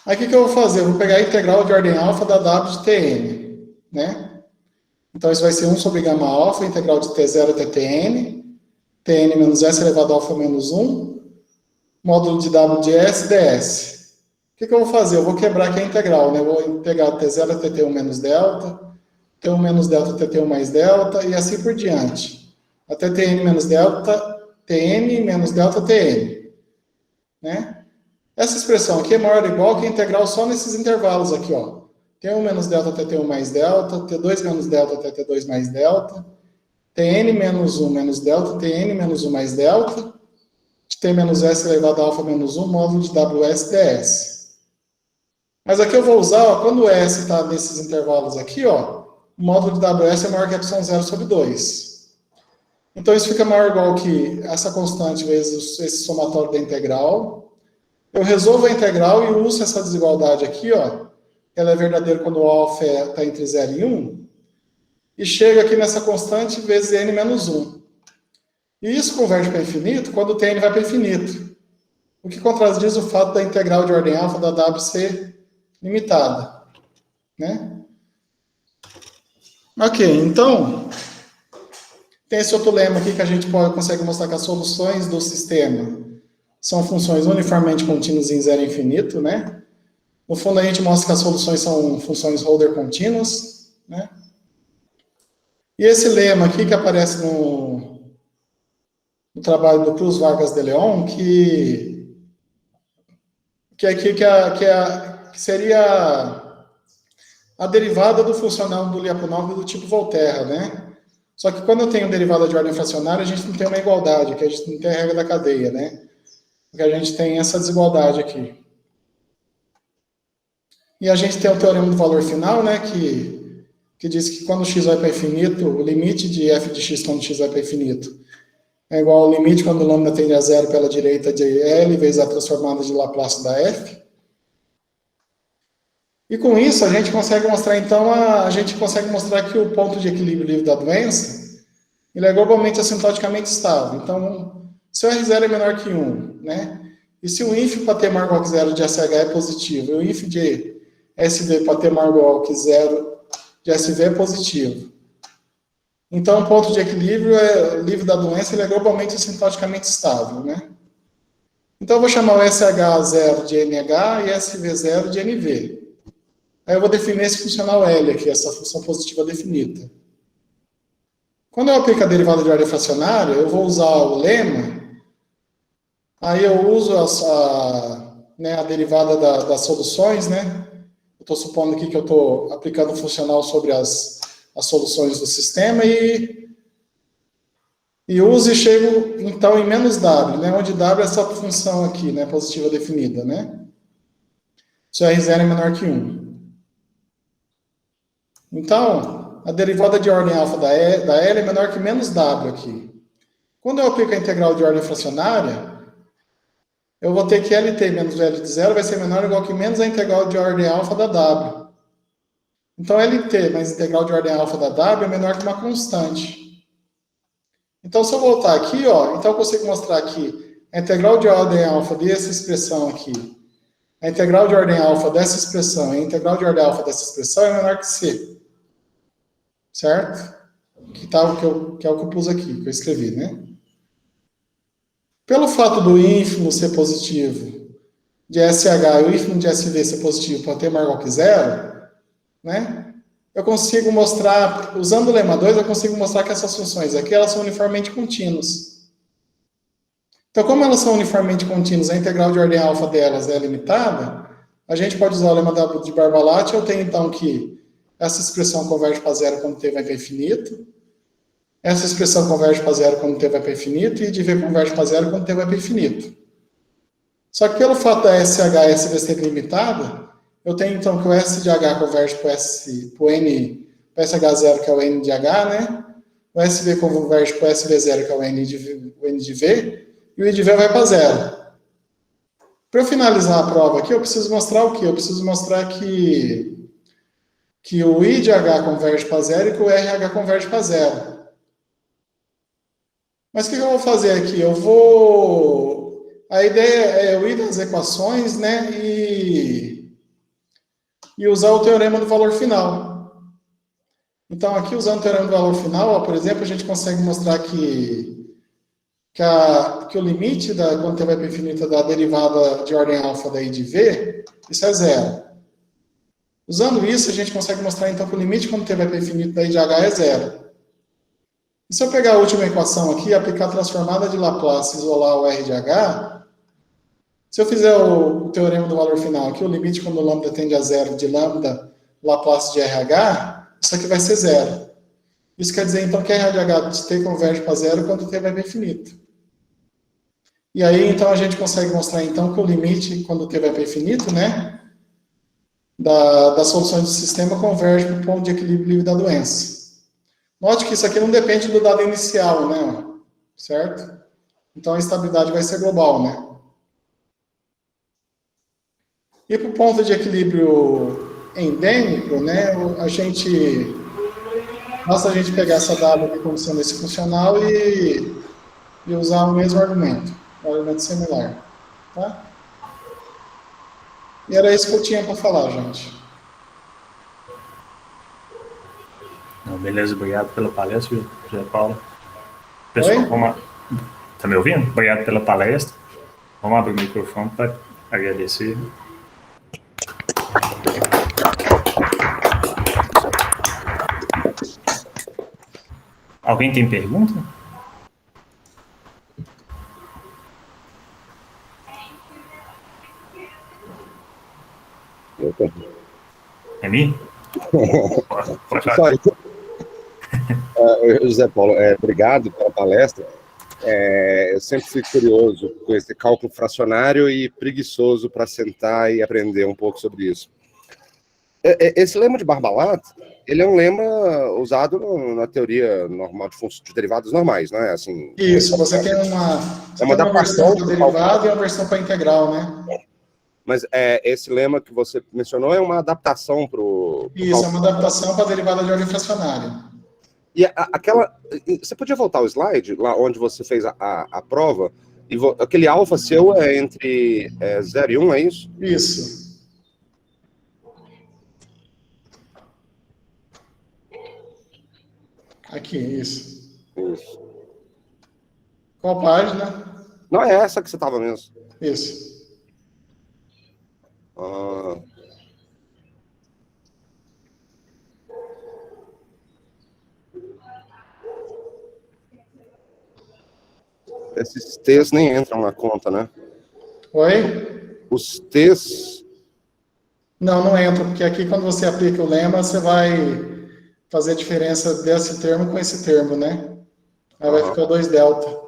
Aí o que eu vou fazer? Eu vou pegar a integral de ordem alfa da W de Tn, né? Então isso vai ser 1 sobre gama alfa, integral de T0 até Tn, Tn menos S elevado a alfa menos 1, módulo de W de S ds. O que eu vou fazer? Eu vou quebrar aqui a integral, né? Eu vou pegar T0 até T1 menos delta, T1 menos delta até T1 mais delta, e assim por diante. Até Tn menos delta, Tn menos delta Tn. Né? Essa expressão aqui é maior ou igual que a integral só nesses intervalos aqui, ó. T1 menos delta até T1 mais delta, T2 menos delta até T2 mais delta, Tn menos 1 menos delta, Tn menos 1 mais delta, de T menos S elevado a alfa menos 1, módulo de WS ds. Mas aqui eu vou usar, ó, quando o S está nesses intervalos aqui, ó, o módulo de WS é maior que epsilon 0 sobre 2. Então, isso fica maior ou igual que essa constante vezes esse somatório da integral. Eu resolvo a integral e uso essa desigualdade aqui, ó. Ela é verdadeira quando o alfa está entre 0 e 1. E chego aqui nessa constante vezes n menos 1. E isso converge para infinito quando o tn vai para infinito. O que contradiz o fato da integral de ordem alfa da W ser limitada. Né? Ok, então... Tem esse outro lema aqui que a gente consegue mostrar que as soluções do sistema são funções uniformemente contínuas em 0 e infinito, né? No fundo, a gente mostra que as soluções são funções Holder contínuas, né? E esse lema aqui que aparece no trabalho do Cruz Vargas de León, que seria a derivada do funcional do Lyapunov do tipo Volterra, né? Só que quando eu tenho derivada de ordem fracionária, a gente não tem uma igualdade, que a gente não tem a regra da cadeia, né? Porque a gente tem essa desigualdade aqui. E a gente tem o teorema do valor final, né? Que diz que quando x vai para infinito, o limite de f de x quando x vai para infinito é igual ao limite quando o lambda tende a zero pela direita de L vezes a transformada de Laplace da f. E com isso, a gente consegue mostrar, então, que o ponto de equilíbrio livre da doença, ele é globalmente assintoticamente estável. Então, se o R0 é menor que 1, né? E se o INF para t maior ou igual que 0 de SH é positivo, e o INF de SV para t maior ou igual que 0 de SV é positivo. Então, o ponto de equilíbrio livre da doença, ele é globalmente assintoticamente estável, né? Então, eu vou chamar o SH0 de NH e SV0 de NV. Aí eu vou definir esse funcional L aqui, essa função positiva definida. Quando eu aplico a derivada de ordem fracionária, eu vou usar o lema, aí eu uso né, a derivada das soluções, né? Eu estou supondo aqui que eu estou aplicando o funcional sobre as soluções do sistema e uso e chego, então, em menos W, né? Onde W é essa função aqui, né? Positiva definida, né? Se o R0 é menor que 1. Então, a derivada de ordem alfa da L é menor que menos W aqui. Quando eu aplico a integral de ordem fracionária, eu vou ter que LT menos L de zero vai ser menor ou igual que menos a integral de ordem alfa da W. Então, LT mais integral de ordem alfa da W é menor que uma constante. Então, se eu voltar aqui, ó, então eu consigo mostrar aqui a integral de ordem alfa dessa expressão aqui, a integral de ordem alfa dessa expressão e a integral de ordem alfa dessa expressão é menor que C. Certo? Que é o que eu pus aqui, que eu escrevi, né? Pelo fato do ínfimo ser positivo de SH e o ínfimo de SV ser positivo para ter maior que zero, né? Eu consigo mostrar, usando o lema 2, eu consigo mostrar que essas funções aqui, elas são uniformemente contínuas. Então, como elas são uniformemente contínuas, a integral de ordem alfa delas é limitada, a gente pode usar o lema de Barbalati. Eu tenho, então, que essa expressão converge para zero quando t vai para infinito, essa expressão converge para zero quando t vai para infinito, e de v converge para zero quando t vai para infinito. Só que pelo fato da SH e SV ser limitada, eu tenho então que o S de H converge para o SH0, que é o N de H, né? O SV converge para o SV0, que é o N de V, e o I de V vai para zero. Para eu finalizar a prova aqui, eu preciso mostrar o quê? Eu preciso mostrar que o I de H converge para zero e que o RH converge para zero. Mas o que eu vou fazer aqui? A ideia é eu ir nas equações, né, e usar o teorema do valor final. Então, aqui, usando o teorema do valor final, ó, por exemplo, a gente consegue mostrar que o limite, quando t vai para infinito, da derivada de ordem alfa da I de V, isso é zero. Usando isso, a gente consegue mostrar, então, que o limite, quando t vai para infinito, da I de H é zero. E se eu pegar a última equação aqui, aplicar a transformada de Laplace e isolar o R de H, se eu fizer o teorema do valor final aqui, o limite quando o lambda tende a zero de lambda Laplace de RH, isso aqui vai ser zero. Isso quer dizer, então, que R de H de t converge para zero quando t vai para infinito. E aí, então, a gente consegue mostrar, então, que o limite, quando t vai para infinito, né, das soluções do sistema converge para o ponto de equilíbrio livre da doença. Note que isso aqui não depende do dado inicial, né? Certo? Então, a estabilidade vai ser global, né? E para o ponto de equilíbrio endêmico, né? Basta a gente pegar essa W aqui como sendo esse funcional e usar o mesmo argumento, um argumento similar. Tá? E era isso que eu tinha para falar, gente. Beleza, obrigado pela palestra, José Paulo. Pessoal, tá me ouvindo? Obrigado pela palestra. Vamos abrir o microfone para agradecer. Alguém tem pergunta? É mim? Sorry. José Paulo, obrigado pela palestra. Eu sempre fui curioso com esse cálculo fracionário e preguiçoso para sentar e aprender um pouco sobre isso. Esse lema de Barbalat, ele é um lema usado na teoria normal de derivadas normais, não é? Assim, isso, você tem uma adaptação para derivada e uma versão para integral, né? Mas esse lema que você mencionou é uma adaptação para o... Isso, é uma adaptação para a derivada de ordem fracionária. E você podia voltar ao slide, lá onde você fez a prova, e aquele alfa seu é entre 0 e 1, é isso? Isso. Aqui, isso. Isso. Qual página? Não, é essa que você estava mesmo. Isso. Esses T's nem entram na conta, né? Oi? os T's... Não entra, porque aqui quando você aplica o lema, você vai fazer a diferença desse termo com esse termo, né? Aí vai ficar 2 delta.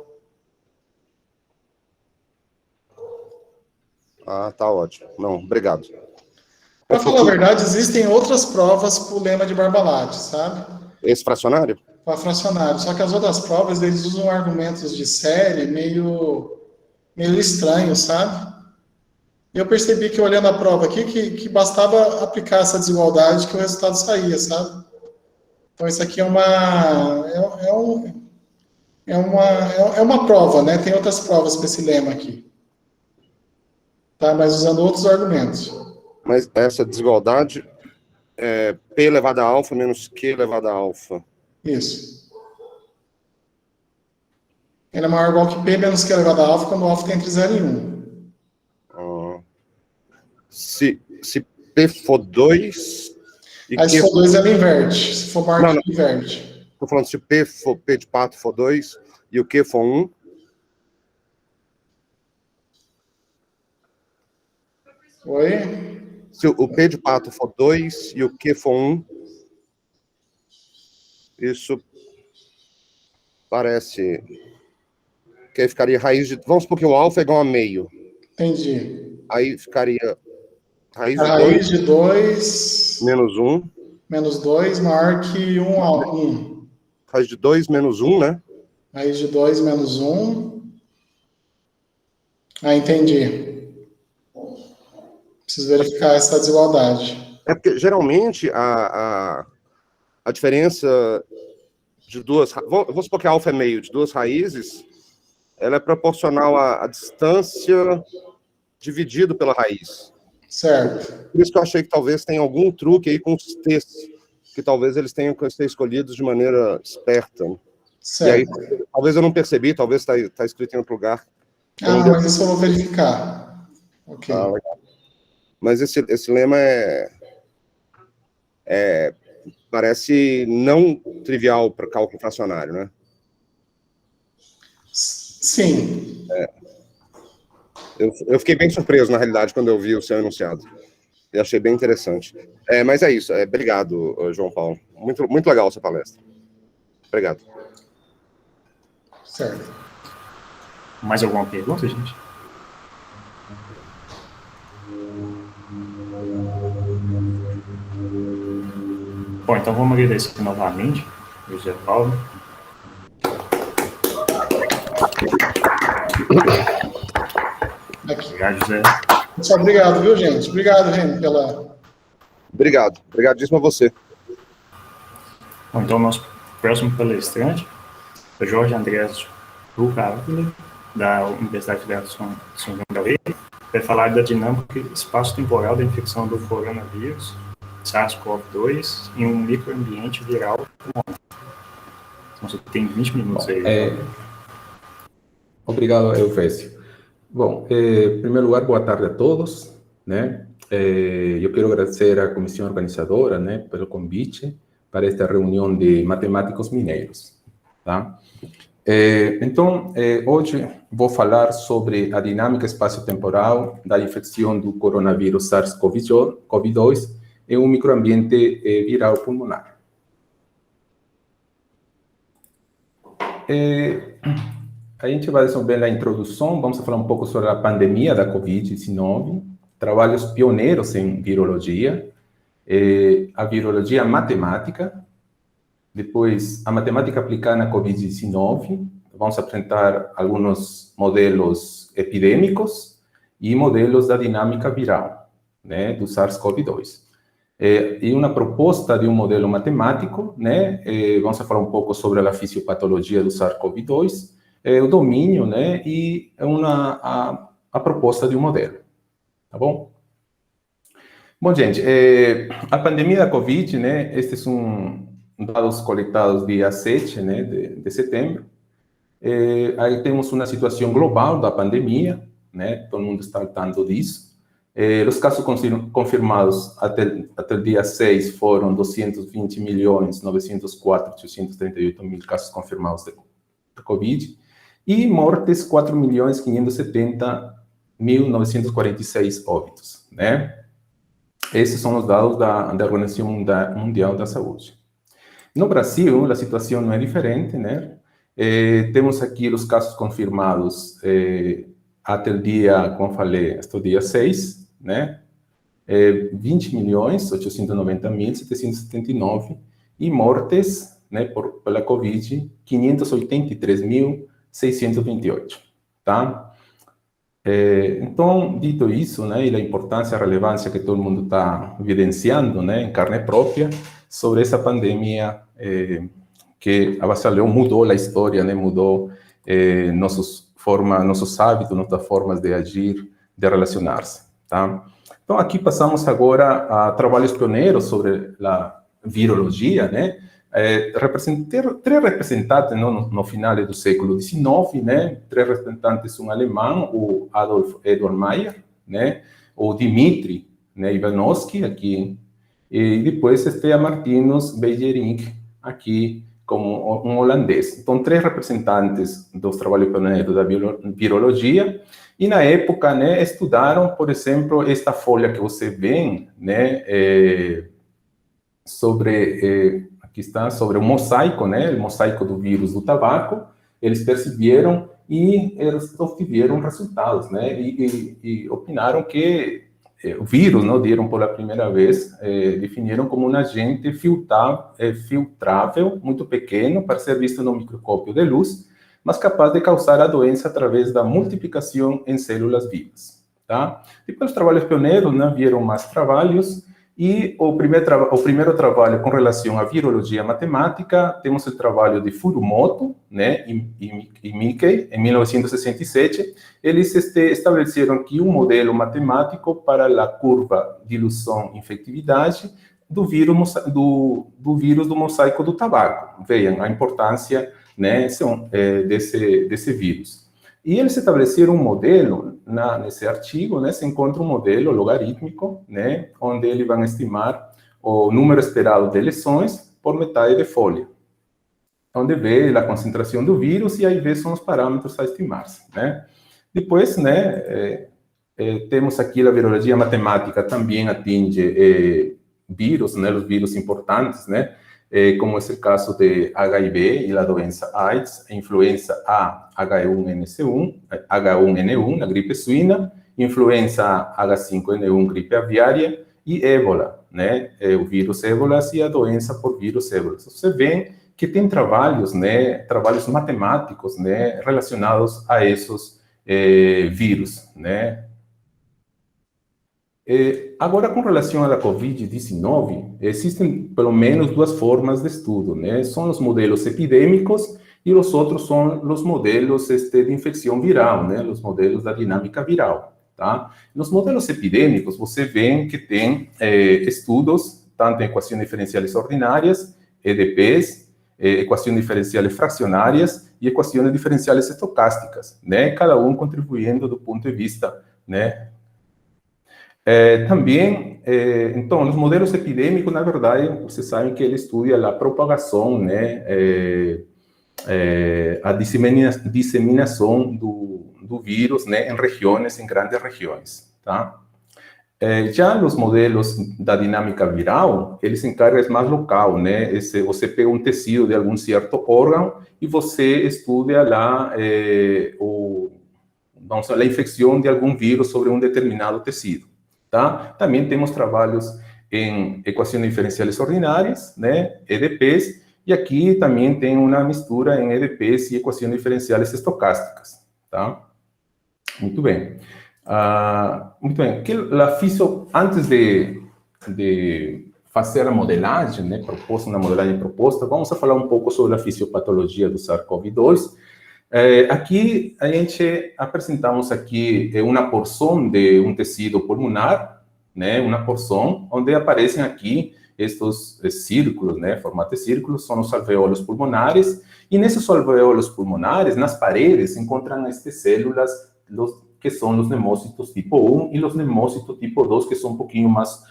Ah, tá ótimo. Não, obrigado. Para falar a verdade, existem outras provas para o lema de Barbalates, sabe? Esse fracionário? Para fracionário. Só que as outras provas, eles usam argumentos de série meio estranhos, sabe? Eu percebi que, olhando a prova aqui, que bastava aplicar essa desigualdade que o resultado saía, sabe? Então, isso aqui é uma prova, né? Tem outras provas para esse lema aqui. Tá? Mas usando outros argumentos. Mas essa desigualdade é P elevado a alfa menos Q elevado a alfa. Isso. Ele é maior ou igual que P menos Q elevado a alfa quando o alfa tem entre 0 e 1. Se P for 2... Aí se for 2, ela inverte. Se for maior, ela inverte. Estou falando se P de pato for 2 e o Q for 1. Oi? Se o P de pato for 2 e o Q for 1, isso parece que aí ficaria raiz de... Vamos supor que o alfa é igual a meio. Entendi. Aí ficaria raiz de 2 menos 1. Menos 2 maior que 1. Raiz de 2 menos 1, né? Raiz de 2 menos 1. Ah, entendi. Preciso verificar essa desigualdade. É porque, geralmente, a diferença de duas... Vamos supor que a alfa é meio de duas raízes, ela é proporcional à distância dividido pela raiz. Certo. Por isso que eu achei que talvez tenha algum truque aí com os T's, que talvez eles tenham que ser escolhidos de maneira esperta. Certo. E aí, talvez eu não percebi, talvez está escrito em outro lugar. Mas isso eu vou verificar. Ok. Legal. Mas esse lema parece não trivial para cálculo fracionário, né? Sim. Eu fiquei bem surpreso, na realidade, quando eu vi o seu enunciado. Eu achei bem interessante. Mas é isso. Obrigado, João Paulo. Muito, muito legal essa palestra. Obrigado. Certo. Mais alguma pergunta, gente? Bom, então vamos agradecer novamente, José Paulo. Obrigado, José. Muito obrigado, viu, gente? Obrigado, Remy, pela... Obrigado. Obrigadíssimo a você. Bom, então, nosso próximo palestrante é Jorge Andrés Rucávila, da Universidade Federal de São João del Rei, vai falar da dinâmica espaço-temporal da infecção do coronavírus, SARS-CoV-2, em um microambiente viral. Então, você tem 20 minutos aí. Obrigado, Eufésio. Bom, em primeiro lugar, boa tarde a todos, né? Eu quero agradecer à comissão organizadora, né, pelo convite para esta reunião de matemáticos mineiros, tá? Então, hoje vou falar sobre a dinâmica espaço-temporal da infecção do coronavírus SARS-CoV-2 em um microambiente viral pulmonar. A gente vai desenvolver a introdução, vamos falar um pouco sobre a pandemia da Covid-19, trabalhos pioneiros em virologia, a virologia matemática, depois a matemática aplicada na Covid-19, vamos apresentar alguns modelos epidêmicos e modelos da dinâmica viral, né, do SARS-CoV-2. E uma proposta de um modelo matemático, né, vamos falar um pouco sobre a fisiopatologia do SARS-CoV-2, o domínio, né, e a proposta de um modelo, tá bom? Bom, gente, a pandemia da Covid, né, estes são dados coletados dia 7, né, de setembro. Aí temos uma situação global da pandemia, né, todo mundo está ao tanto disso. Os casos confirmados até o dia 6 foram 220.904.838 casos confirmados de Covid, e mortes 4.570.000 1.946 óbitos, né? Esses são os dados da Organização Mundial da Saúde. No Brasil, a situação não é diferente, né? Temos aqui os casos confirmados até o dia, como falei, até o dia 6, né? 20.890.779 e mortes, né, pela Covid, 583.628, tá? Então, dito isso, né, e a importância, a relevância que todo mundo está evidenciando, né, em carne própria, sobre essa pandemia que avassalou, mudou a história, né, mudou nossos hábitos, nossas formas de agir, de relacionar-se, tá? Então, aqui passamos agora a trabalhos pioneiros sobre a virologia, né? Três representantes no final do século XIX, né? Três representantes, um alemão, o Adolf Edward Meyer, né? O Dmitri, né, Ivanovsky, aqui, e depois a Martinus Beijerinck, aqui, como um holandês. Então, três representantes dos trabalhos pioneiros da virologia, e na época, né, estudaram, por exemplo, esta folha que você vê, né, aqui está, sobre o mosaico, né, o mosaico do vírus do tabaco. Eles perceberam e eles obtiveram resultados, né, e opinaram que o vírus, não, deram pela primeira vez, definiram como um agente filtrável, muito pequeno, para ser visto no microscópio de luz, mas capaz de causar a doença através da multiplicação em células vivas, tá? Depois dos trabalhos pioneiros, né, vieram mais trabalhos, e o primeiro trabalho com relação à virologia matemática, temos o trabalho de Furumoto, né, e Mickey, em 1967, eles estabeleceram aqui um modelo matemático para a curva de ilusão-infectividade do vírus do mosaico do tabaco. Vejam a importância, né, desse vírus. E eles estabeleceram um modelo, nesse artigo, né, se encontra um modelo logarítmico, né, onde eles vão estimar o número esperado de lesões por metade de folha, onde vê a concentração do vírus e aí vê são os parâmetros a estimar-se, né. Depois, né, temos aqui a virologia matemática também atinge vírus, né, os vírus importantes, né, como é o caso de HIV e a doença AIDS, a influenza A, H1N1, a gripe suína, influenza H5N1, gripe aviária, e ébola, né, o vírus ébola e a doença por vírus ébola. Você vê que tem trabalhos, né, trabalhos matemáticos, né, relacionados a esses vírus, né. Agora, com relação à Covid-19, existem pelo menos duas formas de estudo, né? São os modelos epidêmicos e os outros são os modelos de infecção viral, né? Os modelos da dinâmica viral, tá? Nos modelos epidêmicos, você vê que tem estudos, tanto em equações diferenciais ordinárias, EDPs, equações diferenciais fracionárias e equações diferenciais estocásticas, né? Cada um contribuindo do ponto de vista, né? Também, então, nos modelos epidêmicos, na verdade, vocês sabem que ele estuda a propagação, né, a disseminação do vírus, né, em grandes regiões, tá? Já nos modelos da dinâmica viral, ele se encarga mais local, né? Você pega um tecido de algum certo órgão e você estuda lá a infecção de algum vírus sobre um determinado tecido. Tá? Também temos trabalhos em equações diferenciais ordinárias, né, EDPs, e aqui também tem uma mistura em EDPs e equações diferenciais estocásticas, tá? Muito bem. Muito bem. Antes de fazer a modelagem, né, uma modelagem proposta, vamos falar um pouco sobre a fisiopatologia do SARS-CoV-2. Aqui a gente apresentamos aqui uma porção de um tecido pulmonar, né, uma porção onde aparecem aqui estes círculos, né, formato de círculos, são os alvéolos pulmonares, e nesses alvéolos pulmonares, nas paredes, se encontram estas células que são os nemócitos tipo 1 e os nemócitos tipo 2, que são um pouquinho mais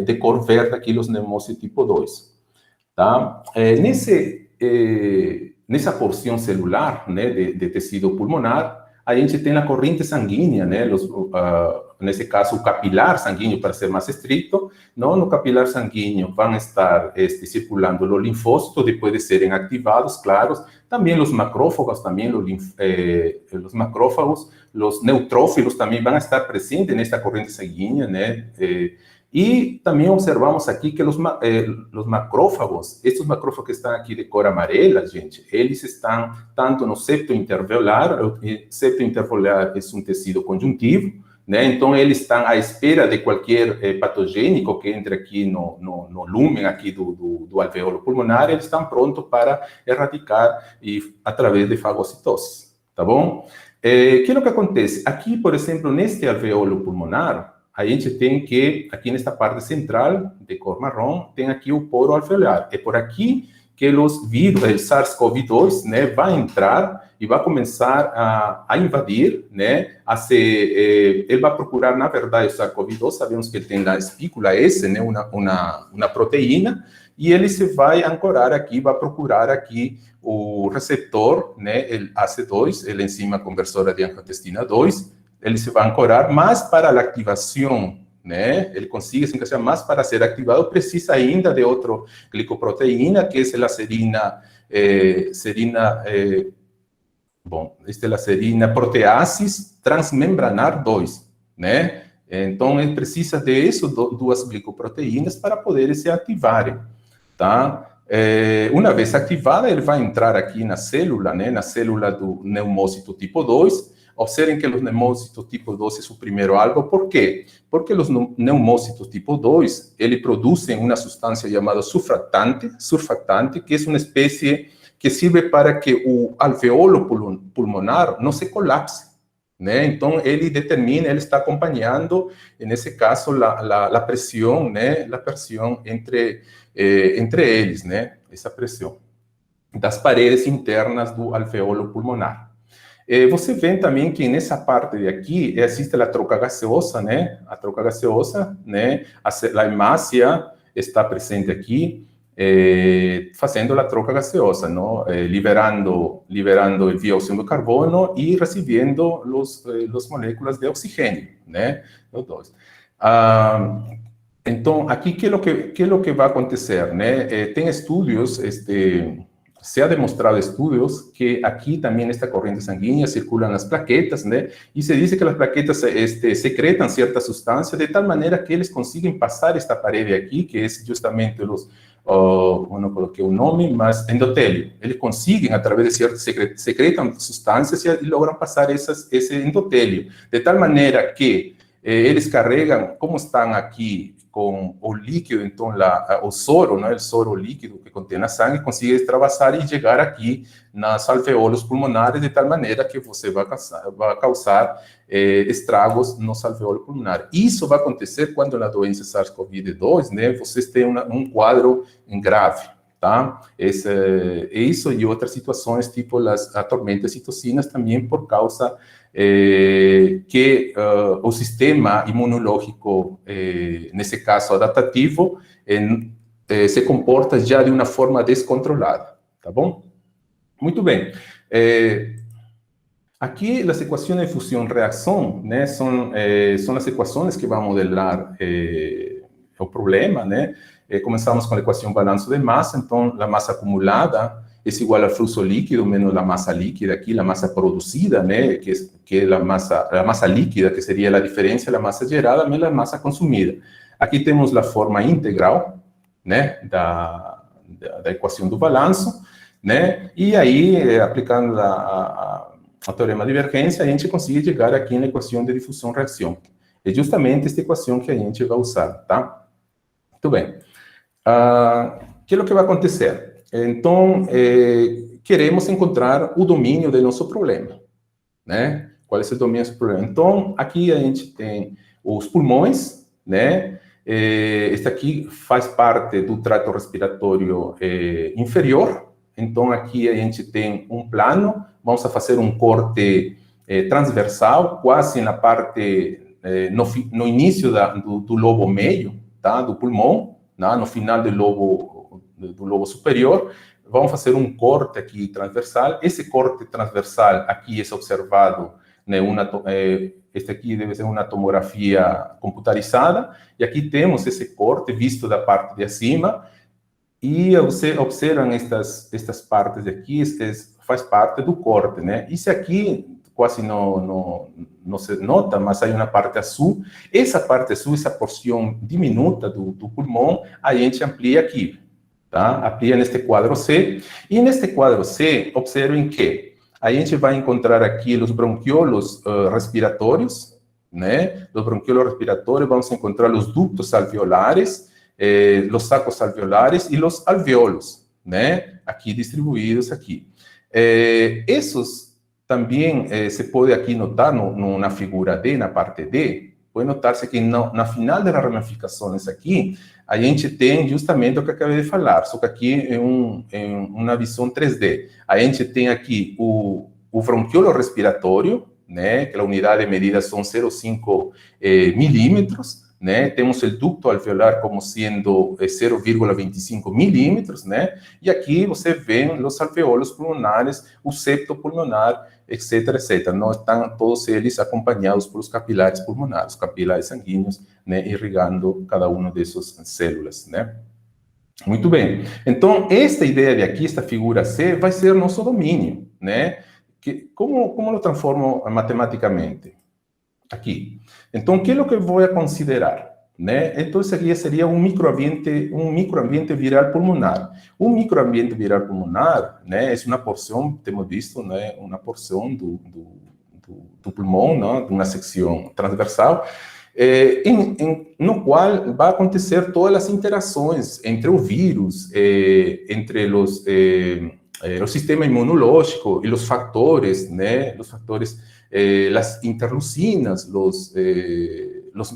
de cor verde aqui, os nemócitos tipo 2, tá? Nessa porção celular, né, de tecido pulmonar, a gente tem a corrente sanguínea, né? Nesse caso, o capilar sanguíneo, para ser mais estrito, não? No capilar sanguíneo vão estar circulando os linfócitos, depois de serem ativados, claro, também os macrófagos, também os macrófagos, os neutrófilos também vão estar presentes nesta corrente sanguínea, né? E também observamos aqui que os macrófagos, estes macrófagos que estão aqui de cor amarela, gente, eles estão tanto no septo intervalar, o septo intervalar é um tecido conjuntivo, né? Então, eles estão à espera de qualquer patogênico que entre aqui no lumen aqui do alvéolo pulmonar, eles estão prontos para erradicar através de fagocitose, tá bom? Que é o que acontece? Aqui, por exemplo, neste alvéolo pulmonar, a gente tem que, aqui nesta parte central, de cor marrom, tem aqui o poro alveolar. É por aqui que os vírus, o SARS-CoV-2, né, vai entrar e vai começar a invadir, né, ele vai procurar, na verdade, o SARS-CoV-2, sabemos que ele tem na espícula S, né, uma proteína, e ele se vai ancorar aqui, vai procurar aqui o receptor, né, o AC2, a enzima conversora de angiotensina 2, ele se vai ancorar, mas para a ativação, né, ele consegue se encaixar, mas para ser ativado precisa ainda de outra glicoproteína, que é a serina proteases transmembranar 2, né? Então, ele precisa de essas duas glicoproteínas para poder se ativarem, tá? Uma vez ativada, ele vai entrar aqui na célula, né, na célula do pneumócito tipo 2. Observem que os pneumócitos tipo 2 é o primeiro alvo. Por quê? Porque os pneumócitos tipo 2, eles produzem uma substância chamada surfactante, que é uma espécie que serve para que o alveolo pulmonar não se colapse, né? Então, ele determina, ele está acompanhando, nesse caso, a pressão, né? A pressão entre eles, né? Essa pressão das paredes internas do alveolo pulmonar. Você vê também que nessa parte de aqui existe a troca gaseosa, né? A troca gaseosa, né? A hemácia está presente aqui, fazendo a troca gaseosa, não? Liberando o dióxido de carbono e recebendo as moléculas de oxigênio, né? Os dois. Então, aqui, que é o que vai acontecer, né? Tem estudos, se ha demonstrado estudos que aqui também nesta corrente sanguínea circulam as plaquetas, né? E se diz que as plaquetas secretam certa substância de tal maneira que eles conseguem passar esta parede aqui, que é justamente eu não coloquei o nome, mas endotélio. Eles conseguem, através de certas secretam substâncias e logram passar esse endotélio. De tal maneira que eles carregam, como estão aqui com o líquido, então o soro, né, o soro líquido que contém a sangue, consegue extravasar e chegar aqui nas alveolos pulmonares de tal maneira que você vai causar estragos nos alveolos pulmonares. Isso vai acontecer quando na doença SARS-CoV-2, né, vocês têm um quadro grave, tá? Isso e outras situações, tipo a tormenta de citocinas, também por causa que o sistema imunológico, nesse caso adaptativo, se comporta já de uma forma descontrolada, tá bom? Muito bem. Aqui, as equações de fusão-reação, né, são as equações que vão modelar o problema, né? Começamos com a equação balanço de massa, então, a massa acumulada é igual ao fluxo líquido menos a massa líquida, aqui a massa produzida, né, que é a massa líquida, que seria a diferença da massa gerada menos a massa consumida. Aqui temos a forma integral, né, da equação do balanço, né, e aí, aplicando a teorema de divergência, a gente consegue chegar aqui na equação de difusão-reação. É justamente esta equação que a gente vai usar, tá? Muito bem. Que é o que vai acontecer? Então, queremos encontrar o domínio do nosso problema, né? Qual é o domínio do problema? Então, aqui a gente tem os pulmões, né? Este aqui faz parte do trato respiratório inferior. Então, aqui a gente tem um plano. Vamos fazer um corte transversal, quase na parte, no início do lobo meio, tá? Do pulmão, né? No final do lobo superior, vamos fazer um corte aqui transversal. Esse corte transversal aqui é observado né? Este aqui deve ser uma tomografia computarizada, e aqui temos esse corte visto da parte de acima, e você observam estas partes aqui, faz parte do corte, né? Isso aqui quase não se nota, mas há uma parte azul. Essa parte azul, essa porção diminuta do pulmão, a gente amplia aqui, tá? Amplia neste quadro C. E neste quadro C, observem que a gente vai encontrar aqui os bronquiolos respiratórios, né? Os bronquiolos respiratórios, vamos encontrar os ductos alveolares, os sacos alveolares e os alvéolos, né? Aqui distribuídos aqui. Esses também se pode aqui notar na figura D, na parte D, pode notar-se que na final das ramificações aqui, a gente tem justamente o que eu acabei de falar, só que aqui em uma visão 3D. A gente tem aqui o bronquiolo respiratório, né, que a unidade de medida são 0,5 milímetros, né? Temos o ducto alveolar como sendo 0,25 milímetros, né? E aqui você vê os alveolos pulmonares, o septo pulmonar, etc, etc. Não estão todos eles acompanhados pelos capilares pulmonares, capilares sanguíneos, né? Irrigando cada uma dessas células, né? Muito bem. Então, esta ideia de aqui, esta figura C, vai ser nosso domínio, né? Como lo transformo matematicamente? Aqui. Então, o que é o que eu vou considerar? Né? Então, isso aqui seria um microambiente viral pulmonar. Um microambiente viral pulmonar, né, é uma porção, temos visto, né, uma porção do pulmão, né, de uma secção transversal, no qual vai acontecer todas as interações entre o vírus, entre o sistema imunológico e os fatores, né, las interleucinas, los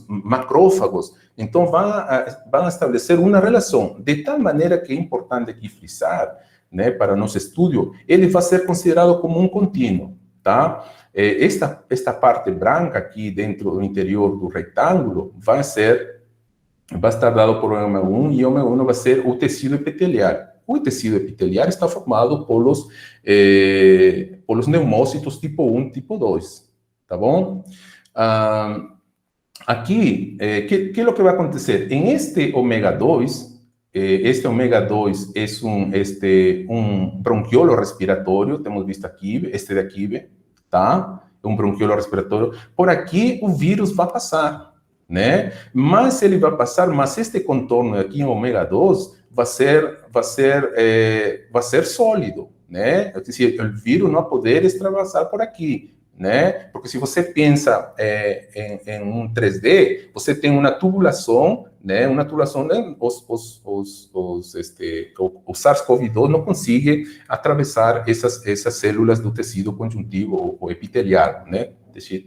macrófagos. Então, vão estabelecer uma relação, de tal maneira que é importante aqui frisar, né, para nosso estudo, ele vai ser considerado como um contínuo, tá? Esta parte branca aqui dentro do interior do retângulo vai estar dado por OME1, e OME1 vai ser o tecido epitelial. O tecido epitelial está formado pelos neumócitos tipo 1, tipo 2, tá bom? Aqui, que é o que vai acontecer? Em este ômega 2, este ômega 2 é um bronquiolo respiratório, temos visto aqui, este daqui, tá? É um bronquiolo respiratório. Por aqui, o vírus vai passar, né? Mas ele vai passar, mas este contorno aqui em ômega 2 vai ser sólido, né? É dizer, o vírus não vai poder extravasar por aqui, né? Porque se você pensa em um 3D, você tem uma tubulação, né? Uma tubulação, né? O SARS-CoV-2 não consegue atravessar essas células do tecido conjuntivo ou epitelial, né?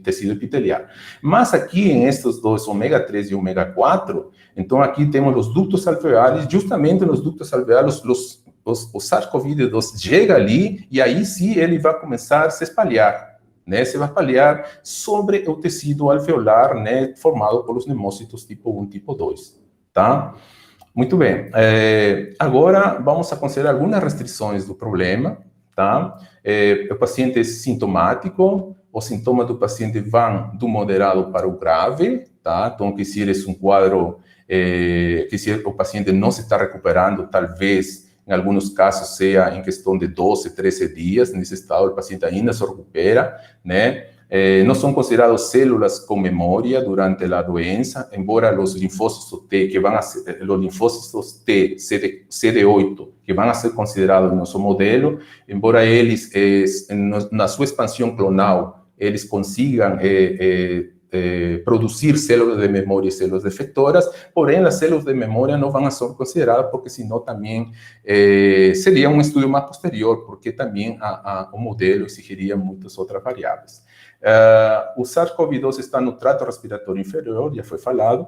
Tecido epitelial. Mas aqui, em estes dois, ômega 3 e ômega 4, então aqui temos os ductos alveolares, justamente nos ductos alveolares, o SARS-CoV-2 chega ali, e aí sim ele vai começar a se espalhar, né? Se vai espalhar sobre o tecido alveolar, né? Formado pelos neumócitos tipo 1, tipo 2, tá? Muito bem. Agora, vamos a considerar algumas restrições do problema, tá? O paciente é sintomático, os sintomas do paciente vão do moderado para o grave, tá? Então, que se é um quadro, que se o paciente não se está recuperando, talvez, em alguns casos, seja em questão de 12, 13 dias, nesse estado o paciente ainda se recupera, né? Não são considerados células com memória durante a doença, embora os linfócitos T, os linfócitos T, CD8, que vão ser considerados no nosso modelo, embora eles, na sua expansão clonal, eles consigam produzir células de memória e células efetoras, porém, as células de memória não vão ser consideradas, porque senão também seria um estudo mais posterior, porque também o modelo exigiria muitas outras variáveis. O SARS-CoV-2 está no trato respiratório inferior, já foi falado.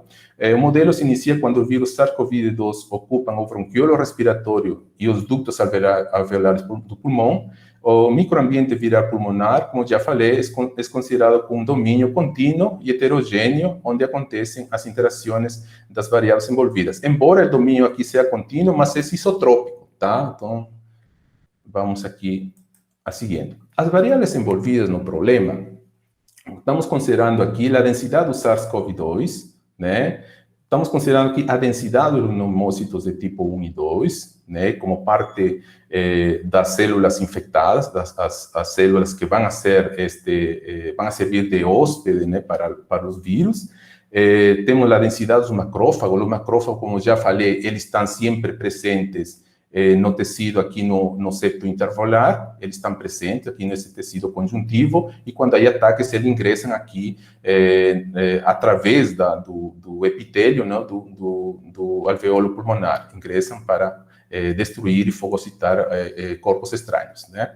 O modelo se inicia quando o vírus SARS-CoV-2 ocupa o bronquiolo respiratório e os ductos alveolares do pulmão. O microambiente viral pulmonar, como já falei, é considerado como um domínio contínuo e heterogêneo, onde acontecem as interações das variáveis envolvidas. Embora o domínio aqui seja contínuo, mas é isotrópico, tá? Então, vamos aqui a seguinte. As variáveis envolvidas no problema, estamos considerando aqui a densidade do SARS-CoV-2, né? Estamos considerando aqui a densidade dos pneumócitos de tipo 1 e 2, né? Como parte das células infectadas, as células que vão a ser vão a servir de hóspede, né, para os vírus. Temos a densidade dos macrófagos. Os macrófagos, como já falei, eles estão sempre presentes no tecido aqui no septo intervalar, eles estão presentes aqui nesse tecido conjuntivo, e quando há ataques, eles ingressam aqui através do epitélio, né, do alveolo pulmonar, ingressam para destruir e fagocitar corpos estranhos, né?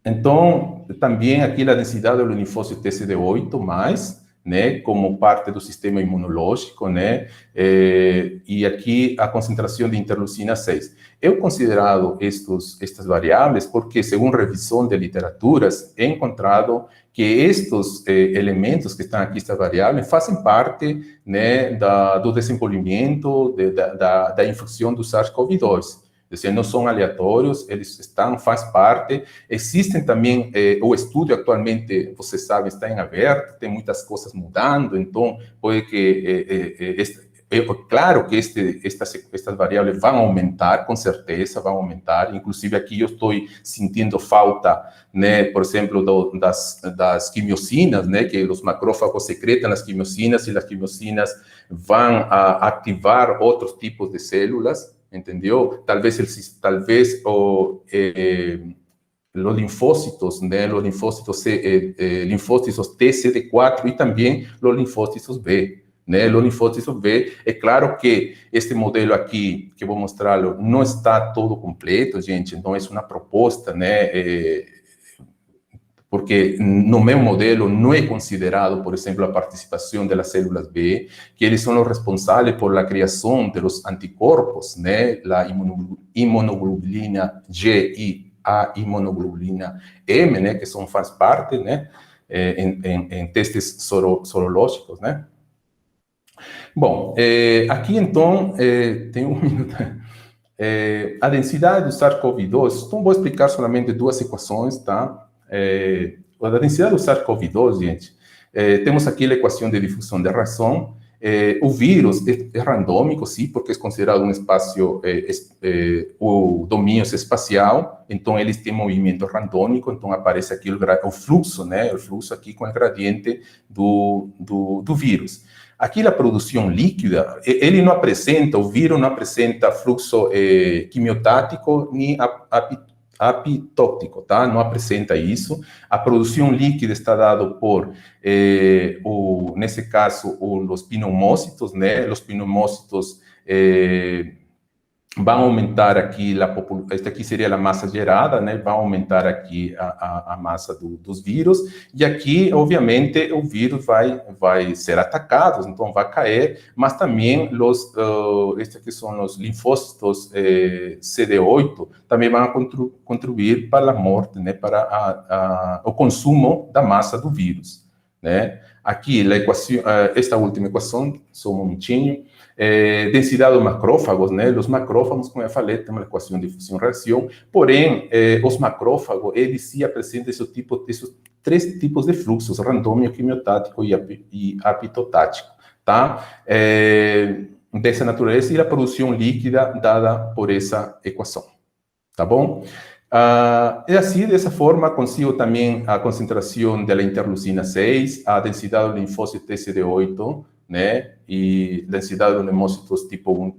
Então, também aqui a densidade do linfócito TCD8+, né, como parte do sistema imunológico, né, e aqui a concentração de interleucina 6. Eu considerado estas variáveis porque, segundo revisão de literaturas, he encontrado que estes elementos que estão aqui, estas variáveis, fazem parte, né, do desenvolvimento da infecção do SARS-CoV-2. Ou seja, não são aleatórios, eles fazem parte. Existem também, o estudo atualmente, vocês sabem, está em aberto, tem muitas coisas mudando, então pode que, claro que estas variáveis vão aumentar, com certeza vão aumentar, inclusive aqui eu estou sentindo falta, né, por exemplo, das quimiocinas, né, que os macrófagos secretam as quimiocinas, e as quimiocinas vão ativar outros tipos de células, entendeu? Talvez os linfócitos, né, os linfócitos TCD4 e também os linfócitos B, né? Os linfócitos B, é claro que este modelo aqui, que vou mostrá-lo, não está todo completo, gente, então é uma proposta, né, porque no meu modelo não é considerado, por exemplo, a participação das células B, que eles são os responsáveis por a criação dos anticorpos, né, a imunoglobulina G e a imunoglobulina M, né, que faz parte, né, em testes sorológicos, né. Bom, aqui então, tem um minuto. A densidade do SARS-CoV-2, então vou explicar somente duas equações, tá? A densidade do SARS-CoV-2, gente, temos aqui a equação de difusão de razão. O vírus é randômico, sim, porque é considerado um espaço, o domínio espacial, então eles têm movimento randômico, então aparece aqui o fluxo, né, o fluxo aqui com o gradiente do vírus. Aqui a produção líquida, ele não apresenta, o vírus não apresenta fluxo quimiotático nem apitótico, tá? Não apresenta isso. A produção líquida está dada por, nesse caso, os pneumócitos, né? Os pneumócitos vão aumentar aqui, esta aqui seria a massa gerada, né? Vão aumentar aqui a massa dos vírus, e aqui, obviamente, o vírus vai ser atacado, então vai cair, mas também estes aqui são os linfócitos CD8, também vão contribuir para a morte, né? Para o consumo da massa do vírus, né? Aqui, a equação, esta última equação, só um momentinho, densidade dos macrófagos, né? Os macrófagos, como eu falei, tem uma equação de fusão-reação, porém, os macrófagos, eles se apresentam esses três tipos de fluxos, randômico, quimiotático e apitotático, tá? Dessa natureza, e a produção líquida dada por essa equação, tá bom? E assim, dessa forma, consigo também a concentração da interleucina 6, a densidade do linfócito TCD8, né, e densidade dos linfócitos tipo 1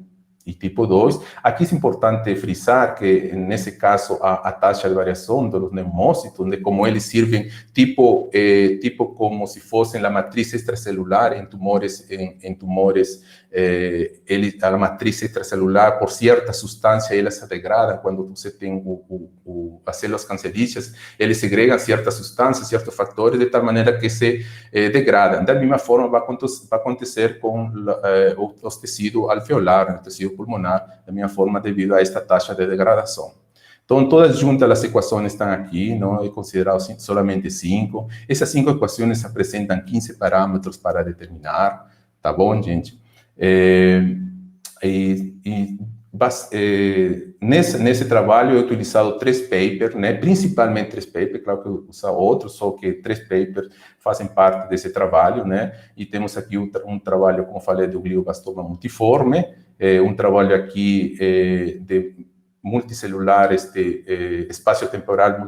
e tipo 2. Aqui é importante frisar que, nesse caso, a taxa de variação dos neumócitos, né, como eles servem tipo como se fossem a matriz extracelular em tumores, a matriz extracelular, por certa substância, ela se degrada quando você tem as células cancerígenas, eles segregam certas substâncias, certos fatores, de tal maneira que se degradam. Da mesma forma, vai acontecer com os tecidos alveolares, o tecido pulmonar, da mesma forma, devido a esta taxa de degradação. Então, todas juntas as equações estão aqui, não é considerado solamente 5. Essas 5 equações apresentam 15 parâmetros para determinar, tá bom, gente? nesse trabalho é utilizado 3 papers, né? Principalmente 3 papers, claro que usa outros, só que 3 papers fazem parte desse trabalho, né? E temos aqui um trabalho, como falei, do glioblastoma multiforme, um trabalho aqui de multicelular, espaço-temporal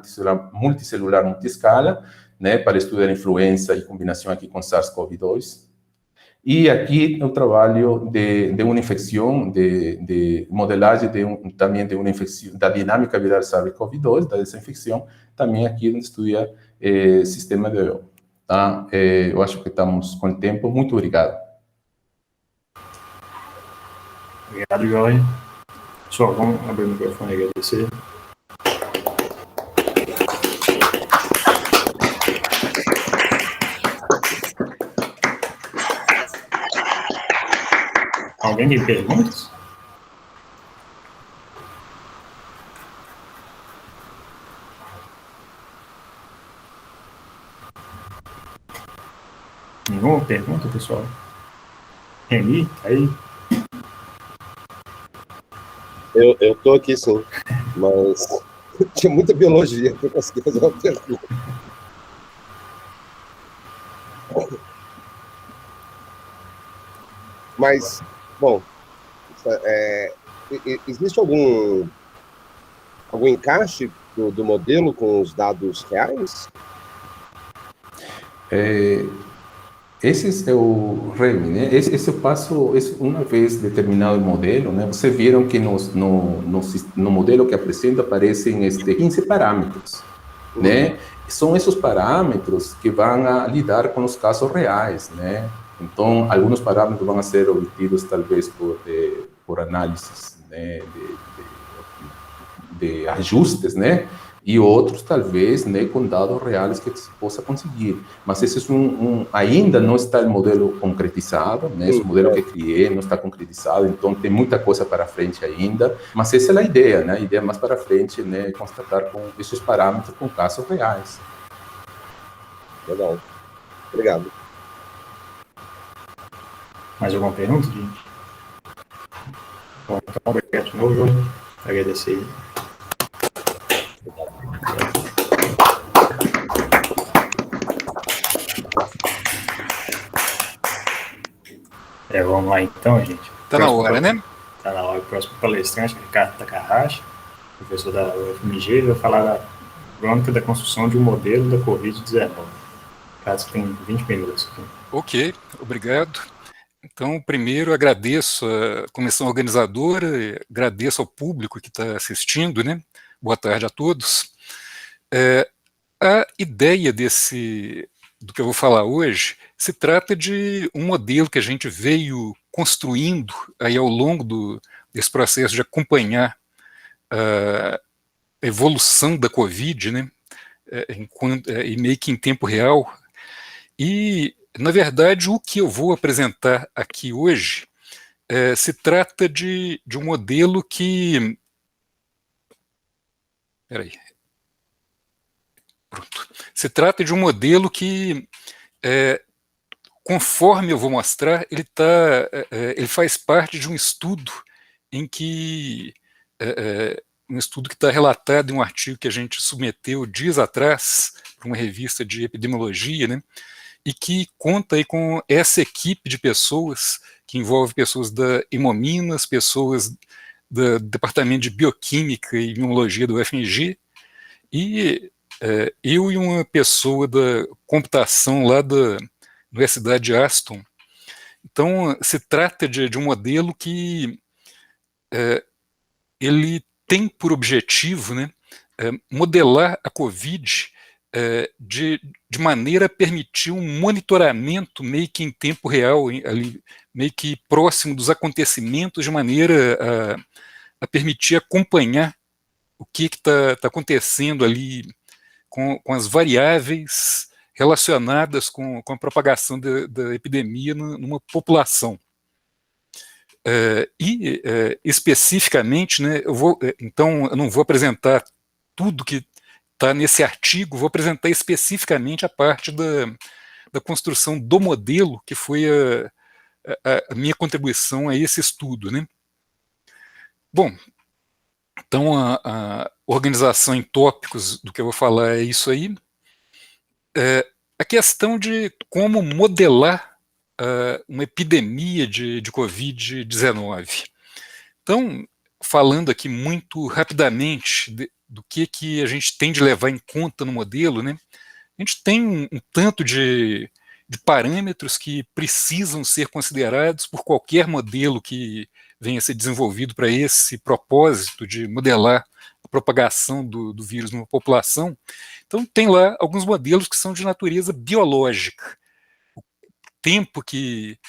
multicelular multiscala, né? Para estudar influenza e combinação aqui com SARS-CoV-2. E aqui o trabalho de uma infecção, de modelagem também de uma infecção, da dinâmica viral SARS-CoV-2, dessa infecção, também aqui onde estuda sistema de O. Tá? Eu acho que estamos com o tempo. Muito obrigado. Obrigado, Jorge. Pessoal, vamos abrir o microfone e agradecer. Alguém tem perguntas? Nenhuma pergunta, pessoal? Reni, aí? Eu tô aqui, sim, mas tinha muita biologia para eu conseguir fazer uma pergunta. Mas, bom, existe algum encaixe do modelo com os dados reais? Esse é o REMI, né? Esse passo, uma vez determinado o modelo, né? Vocês viram que no modelo que apresenta aparecem 15 parâmetros, né? São esses parâmetros que vão a lidar com os casos reais, né? Então, alguns parâmetros vão ser obtidos talvez por análises, né? de ajustes, né? E outros, talvez, né, com dados reais que se possa conseguir. Mas esse ainda não está o modelo concretizado, né? Esse modelo que criei não está concretizado, então tem muita coisa para frente ainda. Mas essa é a ideia, né? A ideia mais para frente, né, é constatar com esses parâmetros com casos reais. Legal. Obrigado. Mais alguma pergunta, gente? Bom, então, obrigado de novo, Jorge. Agradecer. Vamos lá então, gente. Tá na hora, né? Tá na hora. O próximo palestrante, Ricardo Takahashi, professor da UFMG, vai falar da crônica da construção de um modelo da Covid-19. Ricardo, você tem 20 minutos aqui. Ok, obrigado. Então, primeiro, agradeço a comissão organizadora, agradeço ao público que está assistindo, né? Boa tarde a todos. A ideia do que eu vou falar hoje se trata de um modelo que a gente veio construindo aí ao longo desse processo de acompanhar a evolução da Covid, né, e meio que em tempo real. E, na verdade, o que eu vou apresentar aqui hoje se trata de um modelo que... Peraí. Pronto. Se trata de um modelo que, conforme eu vou mostrar, ele faz parte de um estudo em que um estudo que está relatado em um artigo que a gente submeteu dias atrás para uma revista de epidemiologia, né, e que conta aí com essa equipe de pessoas, que envolve pessoas da Hemominas, pessoas do Departamento de Bioquímica e Imunologia do UFMG, e eu e uma pessoa da computação lá da Universidade de Aston. Então, se trata de um modelo que ele tem por objetivo, né, modelar a Covid de maneira a permitir um monitoramento meio que em tempo real, ali, meio que próximo dos acontecimentos, de maneira a permitir acompanhar o que está acontecendo ali com as variáveis relacionadas com a propagação da epidemia numa população. Especificamente, né, então eu não vou apresentar tudo que está nesse artigo, vou apresentar especificamente a parte da construção do modelo, que foi a minha contribuição a esse estudo, né? Bom, então a organização em tópicos do que eu vou falar é isso aí. A questão de como modelar uma epidemia de Covid-19. Então, falando aqui muito rapidamente do que a gente tem de levar em conta no modelo, né? A gente tem um tanto de parâmetros que precisam ser considerados por qualquer modelo que venha a ser desenvolvido para esse propósito de modelar a propagação do vírus numa população. Então, tem lá alguns modelos que são de natureza biológica. O tempo que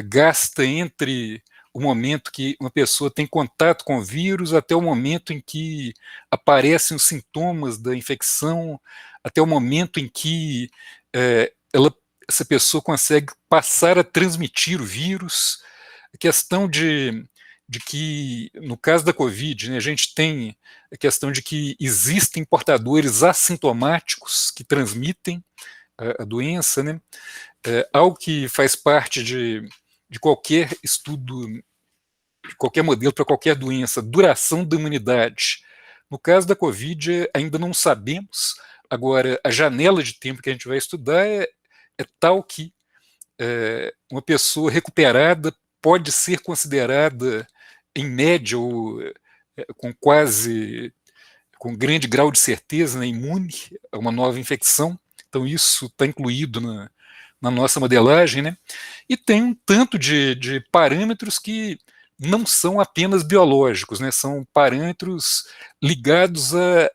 gasta entre o momento que uma pessoa tem contato com o vírus até o momento em que aparecem os sintomas da infecção, até o momento em que essa pessoa consegue passar a transmitir o vírus. A questão de que, no caso da Covid, né, a gente tem a questão de que existem portadores assintomáticos que transmitem a doença, né? Algo que faz parte de qualquer estudo, de qualquer modelo para qualquer doença, duração da imunidade. No caso da Covid, ainda não sabemos. Agora, a janela de tempo que a gente vai estudar é tal que uma pessoa recuperada pode ser considerada, em média, ou com grande grau de certeza, né, imune a uma nova infecção. Então, isso está incluído na nossa modelagem, né? E tem um tanto de parâmetros que não são apenas biológicos, né? São parâmetros ligados a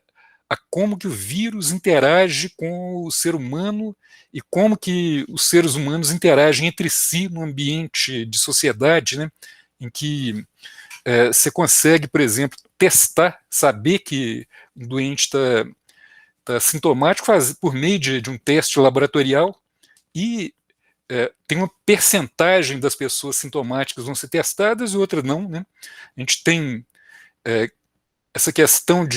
como que o vírus interage com o ser humano e como que os seres humanos interagem entre si no ambiente de sociedade, né? Em que você consegue, por exemplo, testar, saber que o doente está sintomático por meio de um teste laboratorial, e tem uma percentagem das pessoas sintomáticas vão ser testadas e outras não, né? A gente tem essa questão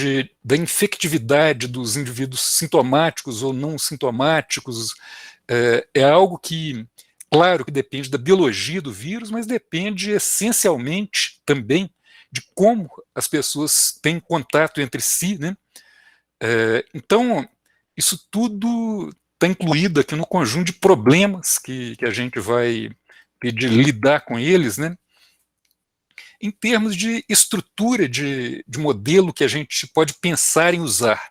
da infectividade dos indivíduos sintomáticos ou não sintomáticos, é algo que, claro, que depende da biologia do vírus, mas depende essencialmente também de como as pessoas têm contato entre si, né? Então, isso tudo está incluído aqui no conjunto de problemas que a gente vai ter de lidar com eles, né? Em termos de estrutura de modelo que a gente pode pensar em usar.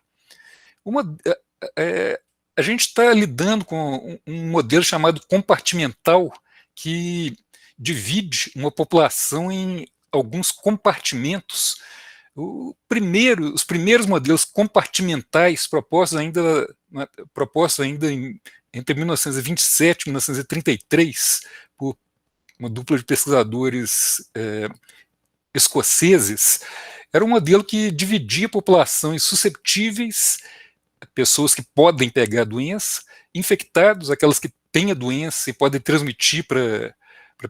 A gente está lidando com um modelo chamado compartimental, que divide uma população em alguns compartimentos. Os primeiros modelos compartimentais propostos ainda entre 1927 e 1933 por uma dupla de pesquisadores escoceses, era um modelo que dividia a população em susceptíveis, pessoas que podem pegar a doença, infectados, aquelas que têm a doença e podem transmitir para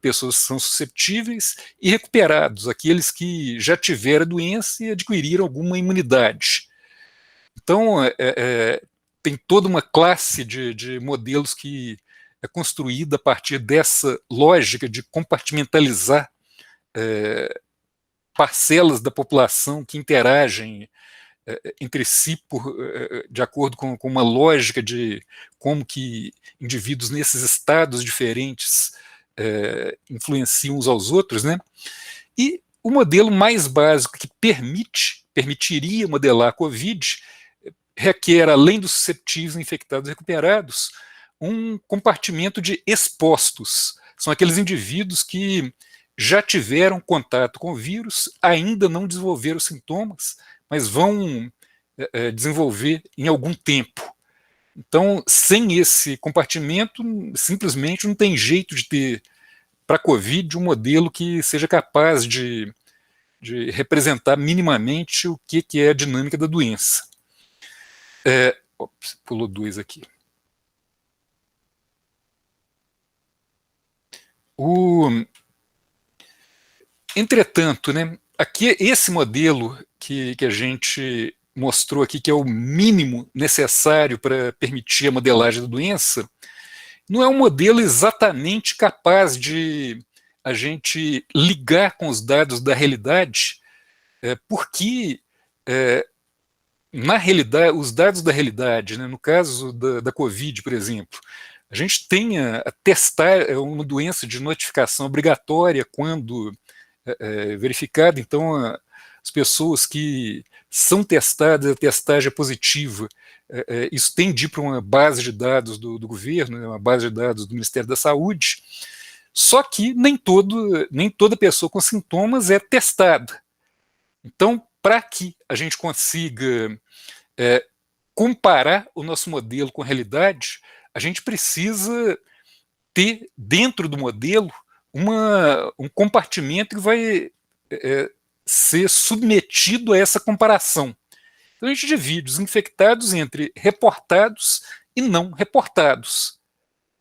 pessoas que são susceptíveis, e recuperados, aqueles que já tiveram a doença e adquiriram alguma imunidade. Então, tem toda uma classe de modelos que é construída a partir dessa lógica de compartimentalizar parcelas da população que interagem entre si de acordo com uma lógica de como que indivíduos nesses estados diferentes influenciam uns aos outros, né? E o modelo mais básico que permitiria modelar a Covid requer, além dos susceptíveis, infectados e recuperados, um compartimento de expostos. São aqueles indivíduos que já tiveram contato com o vírus, ainda não desenvolveram sintomas, mas vão desenvolver em algum tempo. Então, sem esse compartimento, simplesmente não tem jeito de ter, para a Covid, um modelo que seja capaz de representar minimamente o que é a dinâmica da doença. Pulou 2 aqui. Entretanto, né, aqui, esse modelo que a gente mostrou aqui, que é o mínimo necessário para permitir a modelagem da doença, não é um modelo exatamente capaz de a gente ligar com os dados da realidade porque, na realidade, os dados da realidade, né, no caso da Covid, por exemplo, a gente tem a testar uma doença de notificação obrigatória quando verificada, então as pessoas que são testadas, a testagem é positiva, isso tem de ir para uma base de dados do governo, né, uma base de dados do Ministério da Saúde, só que nem toda pessoa com sintomas é testada. Então, para que a gente consiga comparar o nosso modelo com a realidade, a gente precisa ter dentro do modelo um compartimento que vai ser submetido a essa comparação. Então a gente divide os infectados entre reportados e não reportados,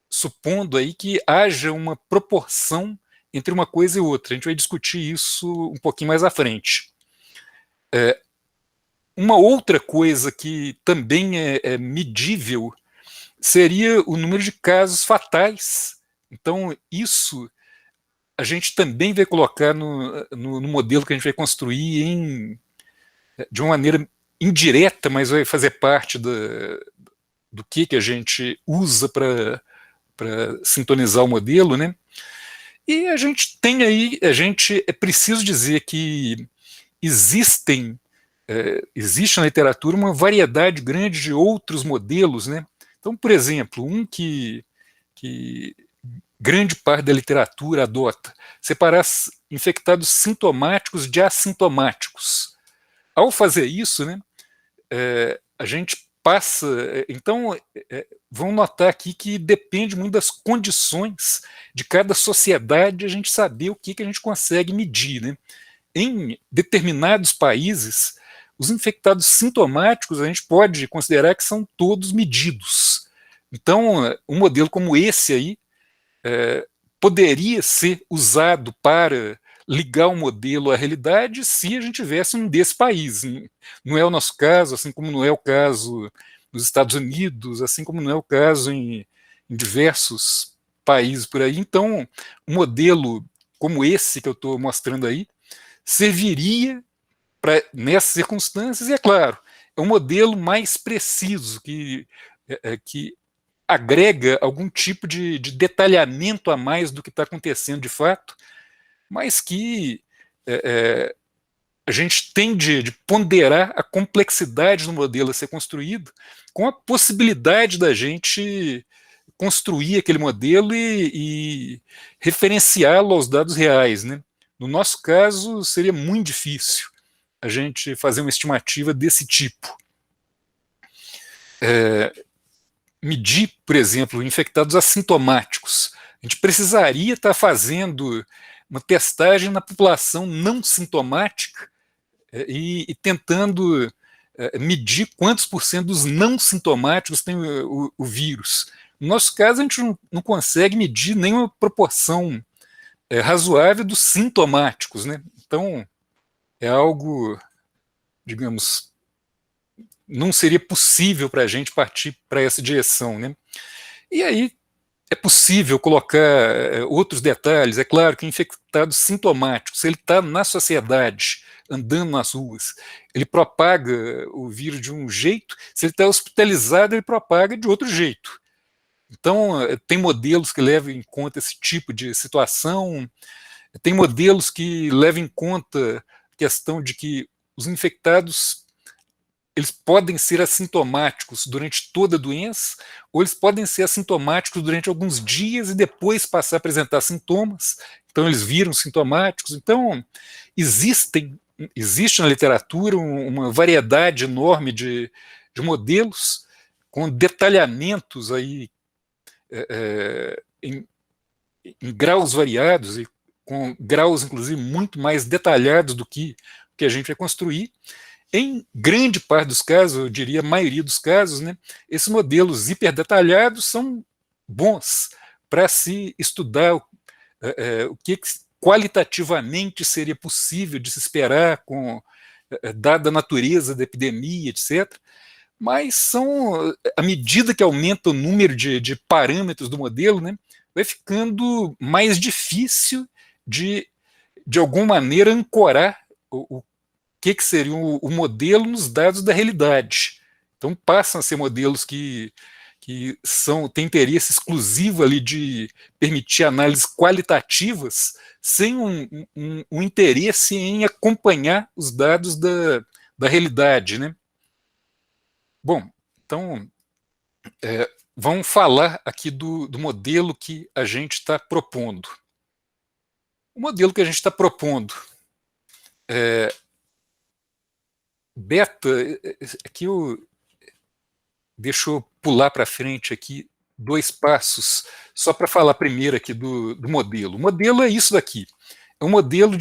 supondo aí que haja uma proporção entre uma coisa e outra. A gente vai discutir isso um pouquinho mais à frente. Uma outra coisa que também é medível seria o número de casos fatais. Então, isso a gente também vai colocar no modelo que a gente vai construir de uma maneira indireta, mas vai fazer parte do que a gente usa para sintonizar o modelo, né? E a gente tem aí, é preciso dizer que existe na literatura uma variedade grande de outros modelos, né? Então, por exemplo, que grande parte da literatura adota, separar infectados sintomáticos de assintomáticos. Ao fazer isso, né, a gente passa... Então, vão notar aqui que depende muito das condições de cada sociedade a gente saber o que a gente consegue medir, né? Em determinados países, os infectados sintomáticos a gente pode considerar que são todos medidos. Então, um modelo como esse aí poderia ser usado para ligar o modelo à realidade se a gente tivesse um desses países. Não é o nosso caso, assim como não é o caso nos Estados Unidos, assim como não é o caso em diversos países por aí. Então, um modelo como esse que eu estou mostrando aí serviria nessas circunstâncias, e é claro, é um modelo mais preciso, que agrega algum tipo de detalhamento a mais do que está acontecendo de fato, mas que a gente tem de ponderar a complexidade do modelo a ser construído com a possibilidade da gente construir aquele modelo e referenciá-lo aos dados reais, né? No nosso caso, seria muito difícil a gente fazer uma estimativa desse tipo. Medir, por exemplo, infectados assintomáticos. A gente precisaria estar fazendo uma testagem na população não sintomática e tentando medir quantos por cento dos não sintomáticos têm o vírus. No nosso caso, a gente não consegue medir nenhuma proporção razoável dos sintomáticos, né? Então, é algo, digamos, não seria possível para a gente partir para essa direção, né? E aí é possível colocar outros detalhes. É claro que infectados sintomáticos, se ele está na sociedade, andando nas ruas, ele propaga o vírus de um jeito, se ele está hospitalizado, ele propaga de outro jeito. Então, tem modelos que levam em conta esse tipo de situação, tem modelos que levam em conta a questão de que os infectados eles podem ser assintomáticos durante toda a doença, ou eles podem ser assintomáticos durante alguns dias e depois passar a apresentar sintomas, então eles viram sintomáticos. Então, existe na literatura uma variedade enorme de modelos com detalhamentos aí em graus variados e com graus, inclusive, muito mais detalhados do que a gente vai construir. Em grande parte dos casos, eu diria a maioria dos casos, né, esses modelos hiperdetalhados são bons para se estudar o que qualitativamente seria possível de se esperar dada a natureza da epidemia, etc. Mas à medida que aumenta o número de parâmetros do modelo, né, vai ficando mais difícil de alguma maneira, ancorar o que seria o modelo nos dados da realidade. Então, passam a ser modelos que têm interesse exclusivo ali de permitir análises qualitativas, sem um interesse em acompanhar os dados da realidade, né? Bom, então, vamos falar aqui do modelo que a gente está propondo. O modelo que a gente está propondo beta, aqui deixa eu pular para frente aqui 2 passos, só para falar primeiro aqui do modelo. O modelo é isso daqui, é um modelo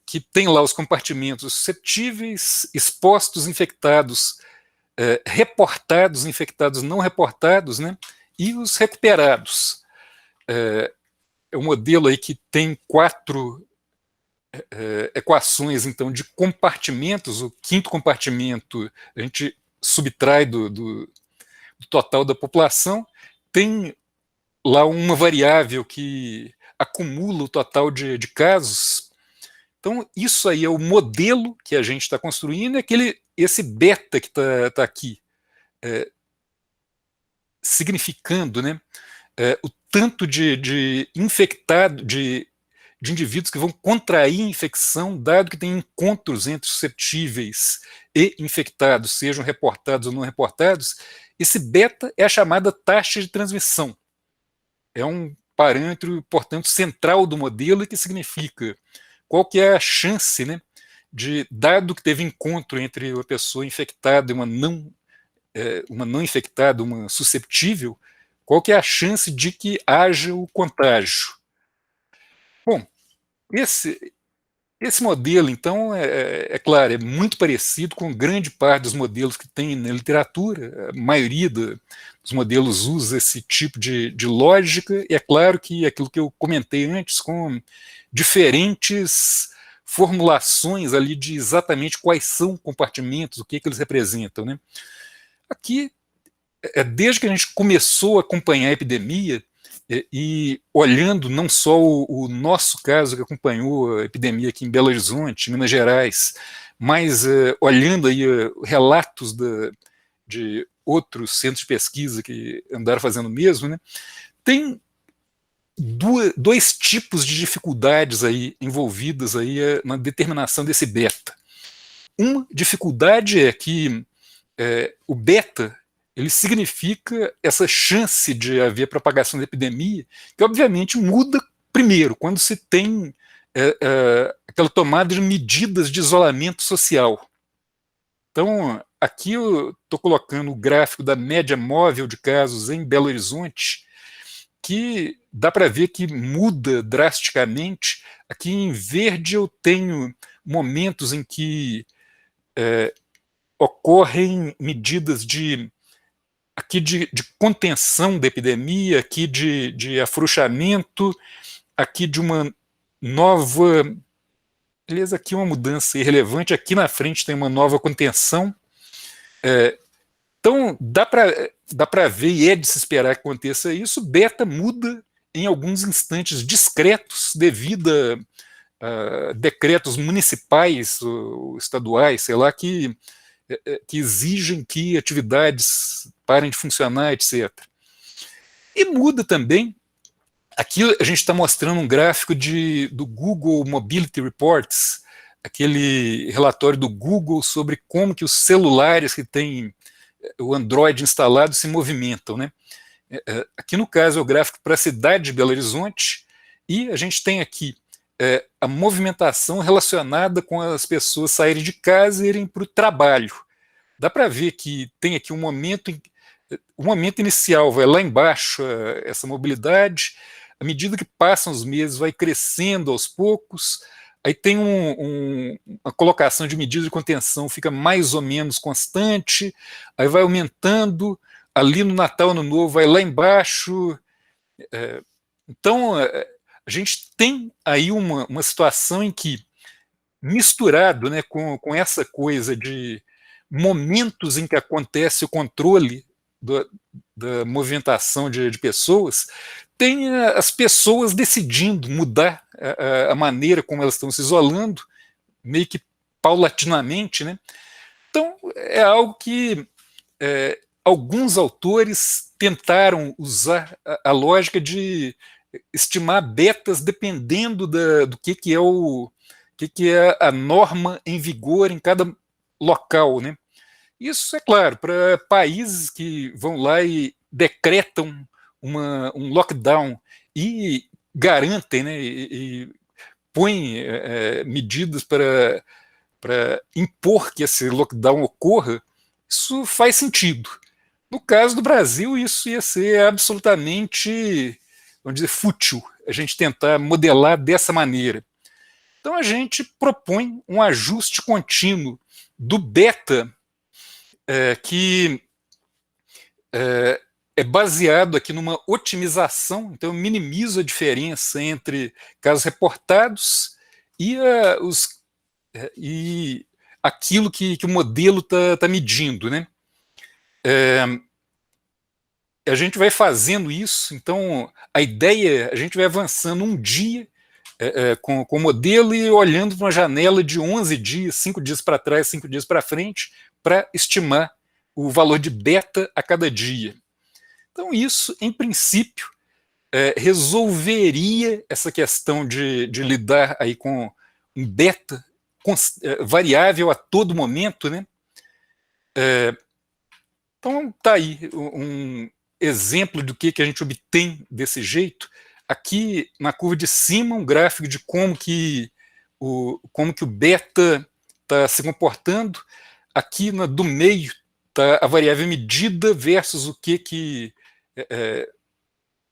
que tem lá os compartimentos suscetíveis, expostos, infectados, reportados, infectados não reportados, né, e os recuperados. É um modelo aí que tem 4 equações, então, de compartimentos. O 5º compartimento a gente subtrai do total da população, tem lá uma variável que acumula o total de casos. Então, isso aí é o modelo que a gente está construindo, é esse beta que está aqui, significando, né, o tanto de infectado, de indivíduos que vão contrair infecção, dado que tem encontros entre suscetíveis e infectados, sejam reportados ou não reportados. Esse beta é a chamada taxa de transmissão. É um parâmetro, portanto, central do modelo, que significa qual que é a chance, né, dado que teve encontro entre uma pessoa infectada e uma não infectada, uma susceptível, qual que é a chance de que haja o contágio. Bom, esse modelo, então, é claro, é muito parecido com grande parte dos modelos que tem na literatura. A maioria dos modelos usa esse tipo de lógica, e é claro que aquilo que eu comentei antes, com diferentes formulações ali de exatamente quais são compartimentos, o que eles representam, né? Aqui, desde que a gente começou a acompanhar a epidemia, e olhando não só o nosso caso, que acompanhou a epidemia aqui em Belo Horizonte, Minas Gerais, mas olhando aí relatos de outros centros de pesquisa que andaram fazendo o mesmo, né, tem 2 tipos de dificuldades aí envolvidas aí na determinação desse beta. Uma dificuldade é que o beta, ele significa essa chance de haver propagação da epidemia, que obviamente muda primeiro, quando se tem aquela tomada de medidas de isolamento social. Então, aqui eu estou colocando o gráfico da média móvel de casos em Belo Horizonte, que dá para ver que muda drasticamente. Aqui em verde eu tenho momentos em que ocorrem medidas aqui de contenção da epidemia, aqui de afrouxamento, aqui de uma nova... Beleza, aqui uma mudança irrelevante, aqui na frente tem uma nova contenção. Então, dá para ver, e é de se esperar que aconteça isso. Beta muda em alguns instantes discretos, devido a decretos municipais ou estaduais, sei lá, que exigem que atividades parem de funcionar, etc. E muda também, aqui a gente está mostrando um gráfico do Google Mobility Reports, aquele relatório do Google sobre como que os celulares que têm o Android instalado se movimentam, né? Aqui no caso é o gráfico para a cidade de Belo Horizonte, e a gente tem aqui a movimentação relacionada com as pessoas saírem de casa e irem para o trabalho. Dá para ver que tem aqui um momento inicial, vai lá embaixo essa mobilidade, à medida que passam os meses vai crescendo aos poucos, aí tem uma colocação de medidas de contenção, fica mais ou menos constante, aí vai aumentando, ali no Natal, Ano Novo, vai lá embaixo. Então, a gente tem aí uma situação em que, misturado, né, com essa coisa de momentos em que acontece o controle da movimentação de pessoas, tem as pessoas decidindo mudar a maneira como elas estão se isolando, meio que paulatinamente, né? Então, é algo que alguns autores tentaram usar a lógica de estimar betas dependendo do que é a norma em vigor em cada local, né? Isso, é claro, para países que vão lá e decretam um lockdown e garantem, né, e põem medidas para impor que esse lockdown ocorra, isso faz sentido. No caso do Brasil, isso ia ser absolutamente, vamos dizer, fútil, a gente tentar modelar dessa maneira. Então a gente propõe um ajuste contínuo do beta, que é baseado aqui numa otimização, então eu minimizo a diferença entre casos reportados e, e aquilo que o modelo está medindo, né? A gente vai fazendo isso, então a ideia, a gente vai avançando um dia com o modelo e olhando para uma janela de 11 dias, 5 dias para trás, 5 dias para frente, para estimar o valor de beta a cada dia. Então isso, em princípio, resolveria essa questão de lidar aí com um beta variável a todo momento, né? Então tá aí um exemplo do que a gente obtém desse jeito. Aqui na curva de cima um gráfico de como que o beta está se comportando. Aqui do meio está a variável medida versus o que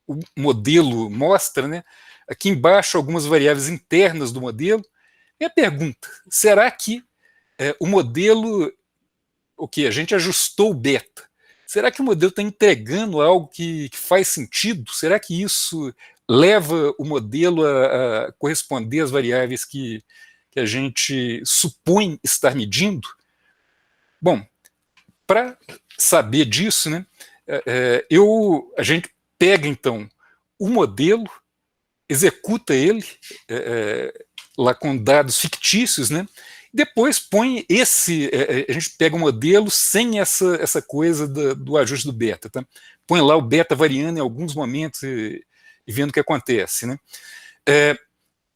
o modelo mostra, né? Aqui embaixo algumas variáveis internas do modelo. Minha pergunta, será que o modelo, a gente ajustou o beta, será que o modelo está entregando algo que faz sentido? Será que isso leva o modelo a corresponder às variáveis que a gente supõe estar medindo? Bom, para saber disso, né, a gente pega, então, o modelo, executa ele lá com dados fictícios, né, depois põe a gente pega o modelo sem essa coisa do ajuste do beta, tá? Põe lá o beta variando em alguns momentos e vendo o que acontece, né?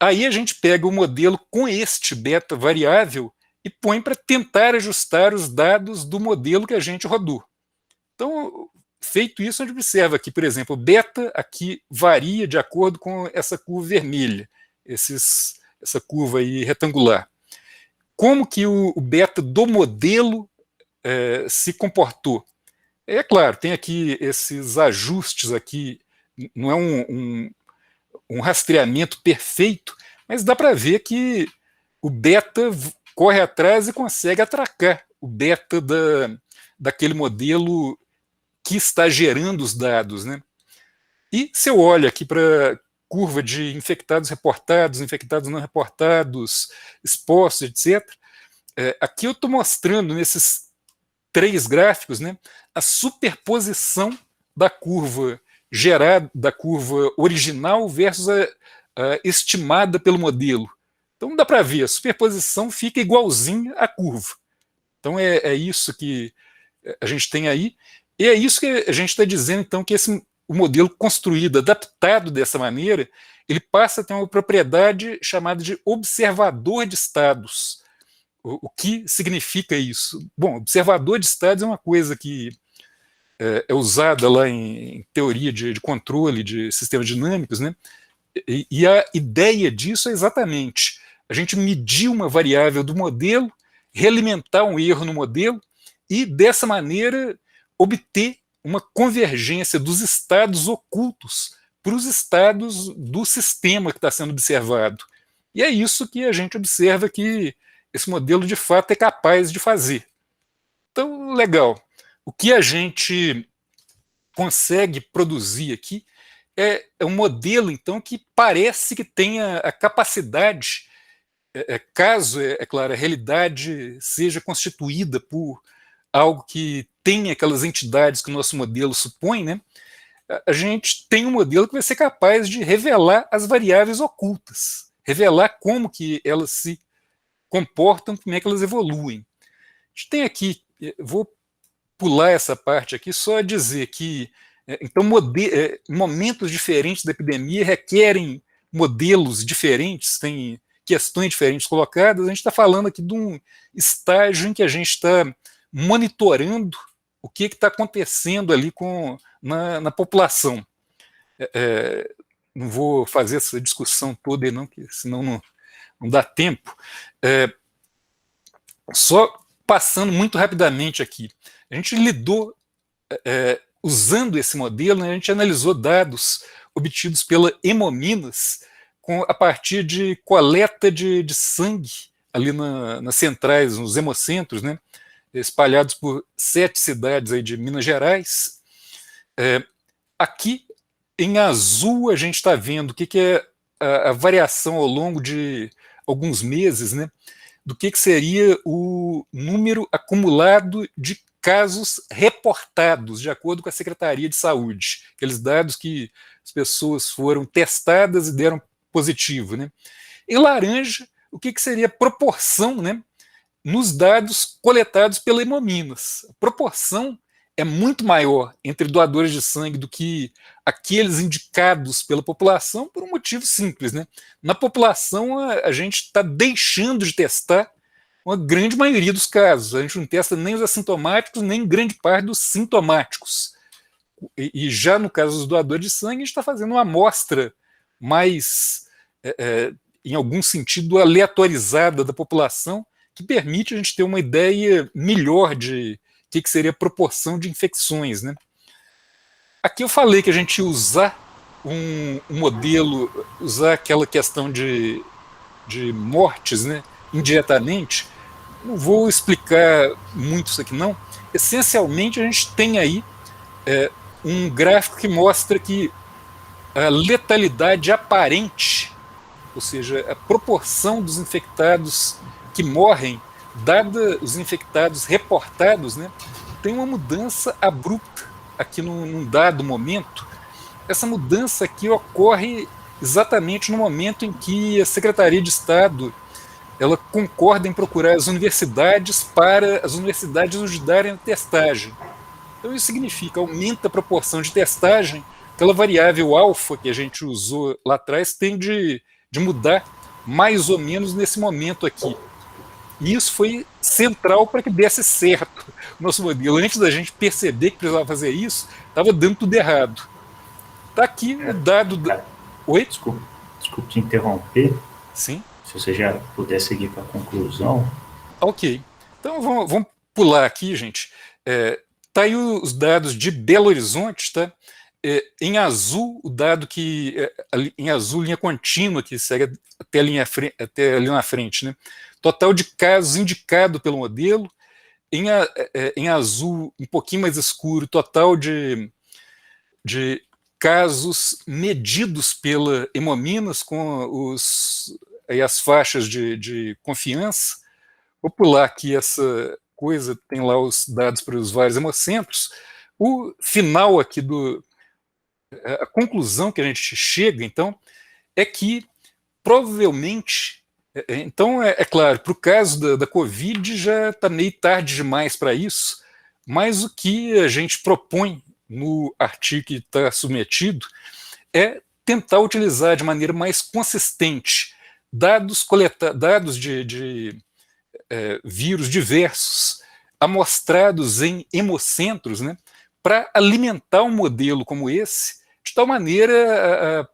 Aí a gente pega o modelo com este beta variável e põe para tentar ajustar os dados do modelo que a gente rodou. Então, feito isso, a gente observa que, por exemplo, o beta aqui varia de acordo com essa curva vermelha, essa curva aí retangular. Como que o beta do modelo se comportou? É claro, tem aqui esses ajustes aqui, não é um rastreamento perfeito, mas dá para ver que o beta corre atrás e consegue atracar o beta daquele modelo que está gerando os dados, né? E se eu olho aqui para curva de infectados reportados, infectados não reportados, expostos, etc., aqui eu estou mostrando nesses 3 gráficos, né, a superposição da curva gerada, da curva original versus a estimada pelo modelo. Então dá para ver, a superposição fica igualzinha à curva. Então é isso que a gente tem aí, e é isso que a gente está dizendo, então, que o modelo construído, adaptado dessa maneira, ele passa a ter uma propriedade chamada de observador de estados. O que significa isso? Bom, observador de estados é uma coisa que é usada lá em teoria de controle de sistemas dinâmicos, né? E a ideia disso é exatamente a gente medir uma variável do modelo, realimentar um erro no modelo e, dessa maneira, obter uma convergência dos estados ocultos para os estados do sistema que está sendo observado. E é isso que a gente observa que esse modelo, de fato, é capaz de fazer. Então, legal. O que a gente consegue produzir aqui é um modelo, então, que parece que tenha a capacidade, caso, é claro, a realidade seja constituída por algo que tenha aquelas entidades que o nosso modelo supõe, né? A gente tem um modelo que vai ser capaz de revelar as variáveis ocultas, revelar como que elas se comportam, como é que elas evoluem. A gente tem aqui, vou pular essa parte aqui, só dizer que então momentos diferentes da epidemia requerem modelos diferentes, tem questões diferentes colocadas. A gente está falando aqui de um estágio em que a gente está monitorando o que está acontecendo ali na população. Não vou fazer essa discussão toda, não, que senão não dá tempo. Só passando muito rapidamente aqui. A gente lidou, usando esse modelo, né, a gente analisou dados obtidos pela Hemominas a partir de coleta de sangue ali nas centrais, nos hemocentros, né, espalhados por 7 cidades aí de Minas Gerais. Aqui, em azul, a gente está vendo o que é a variação ao longo de alguns meses, né, do que seria o número acumulado de casos reportados, de acordo com a Secretaria de Saúde, aqueles dados que as pessoas foram testadas e deram positivo, né? Em laranja, o que seria a proporção, né, nos dados coletados pela Hemominas. A proporção é muito maior entre doadores de sangue do que aqueles indicados pela população, por um motivo simples, né? Na população, a gente está deixando de testar uma grande maioria dos casos. A gente não testa nem os assintomáticos, nem grande parte dos sintomáticos. E já no caso dos doadores de sangue, a gente está fazendo uma amostra mais, em algum sentido, aleatorizada da população, que permite a gente ter uma ideia melhor de o que seria a proporção de infecções, né? Aqui eu falei que a gente ia usar um modelo, usar aquela questão de mortes, né, indiretamente. Não vou explicar muito isso aqui, não. Essencialmente, a gente tem aí um gráfico que mostra que a letalidade aparente, ou seja, a proporção dos infectados que morrem, dada os infectados reportados, né, tem uma mudança abrupta aqui num dado momento. Essa mudança aqui ocorre exatamente no momento em que a Secretaria de Estado ela concorda em procurar as universidades para as universidades ajudarem a testagem. Então isso significa, aumenta a proporção de testagem, aquela variável alfa que a gente usou lá atrás tem de mudar mais ou menos nesse momento aqui. E isso foi central para que desse certo o nosso modelo. Antes da gente perceber que precisava fazer isso, estava dando tudo errado. Está aqui o dado... Oi? Desculpe te interromper. Sim. Se você já puder seguir para a conclusão. Ok. Então vamos pular aqui, gente. Tá aí os dados de Belo Horizonte, tá? Em azul, o dado que... em azul, linha contínua, que segue até ali na frente, né? Total de casos indicado pelo modelo. Em azul, um pouquinho mais escuro, total de casos medidos pela Hemominas com as faixas de confiança. Vou pular aqui essa coisa, tem lá os dados para os vários hemocentros. O final aqui a conclusão que a gente chega, então, é que provavelmente, então é claro, para o caso da Covid já está meio tarde demais para isso, mas o que a gente propõe no artigo que está submetido é tentar utilizar de maneira mais consistente dados de vírus diversos amostrados em hemocentros, né, para alimentar um modelo como esse, de tal maneira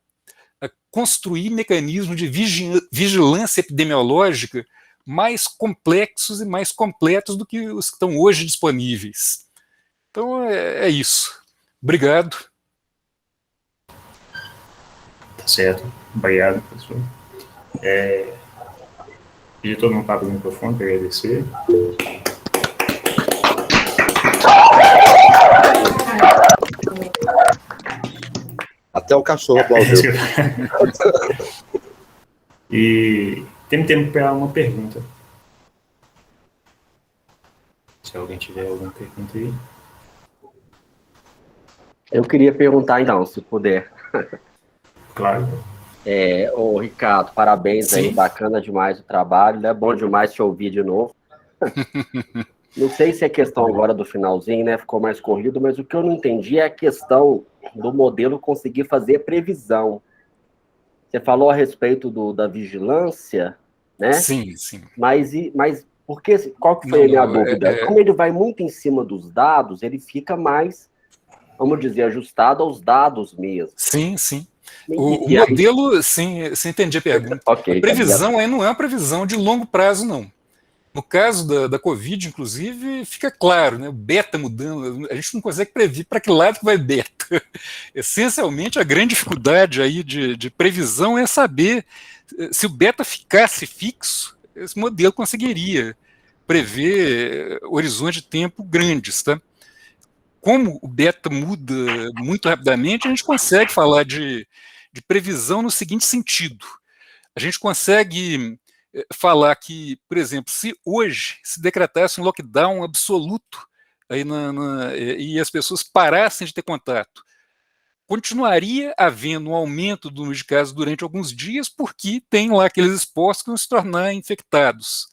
a construir mecanismos de vigilância epidemiológica mais complexos e mais completos do que os que estão hoje disponíveis. Então é isso. Obrigado. Tá certo. Obrigado, professor. Pedir todo mundo para abrir o microfone para agradecer. Até o cachorro aplaudiu. E tem tempo para uma pergunta. Se alguém tiver alguma pergunta aí. Eu queria perguntar, então, se puder. Claro. Ô, Ricardo, parabéns aí, Sim. bacana demais o trabalho, é bom demais te ouvir de novo. Não sei se é questão agora do finalzinho, né, ficou mais corrido, mas o que eu não entendi é a questão do modelo conseguir fazer previsão. Você falou a respeito da vigilância, né? Sim, sim. Mas qual que foi a minha dúvida? Como ele vai muito em cima dos dados, ele fica mais, vamos dizer, ajustado aos dados mesmo. Sim, sim. O modelo, sim, você entendi a pergunta. Okay, a previsão aí não é uma previsão de longo prazo, não. No caso da Covid, inclusive, fica claro, né? O beta mudando, a gente não consegue prever para que lado que vai beta. Essencialmente, a grande dificuldade aí de previsão é saber se o beta ficasse fixo, esse modelo conseguiria prever horizontes de tempo grandes, tá? Como o beta muda muito rapidamente, a gente consegue falar de previsão no seguinte sentido. A gente consegue falar que, por exemplo, se hoje se decretasse um lockdown absoluto aí e as pessoas parassem de ter contato, continuaria havendo um aumento do número de casos durante alguns dias, porque tem lá aqueles expostos que vão se tornar infectados.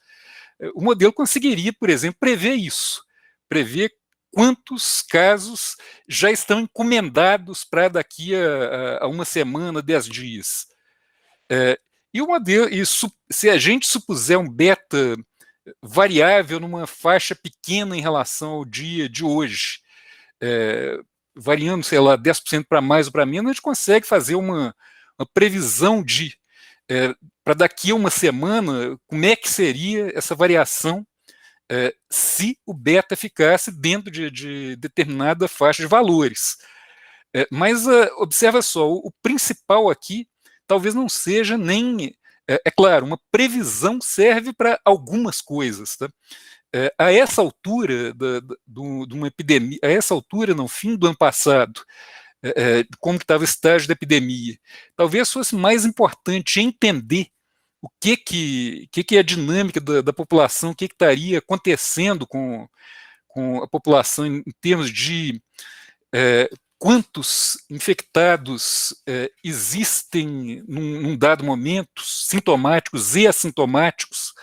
O modelo conseguiria, por exemplo, prever isso, prever quantos casos já estão encomendados para daqui a uma semana, 10 dias. E o modelo, se a gente supuser um beta variável numa faixa pequena em relação ao dia de hoje, variando, sei lá, 10% para mais ou para menos, a gente consegue fazer uma previsão para daqui a uma semana, como é que seria essa variação se o beta ficasse dentro de determinada faixa de valores. Mas observa só, o principal aqui talvez não seja nem... É claro, uma previsão serve para algumas coisas. Tá? A essa altura de uma epidemia, a essa altura, no fim do ano passado, como estava o estágio da epidemia, talvez fosse mais importante entender o que é a dinâmica da população, o que estaria acontecendo com a população em termos de quantos infectados existem num dado momento, sintomáticos e assintomáticos,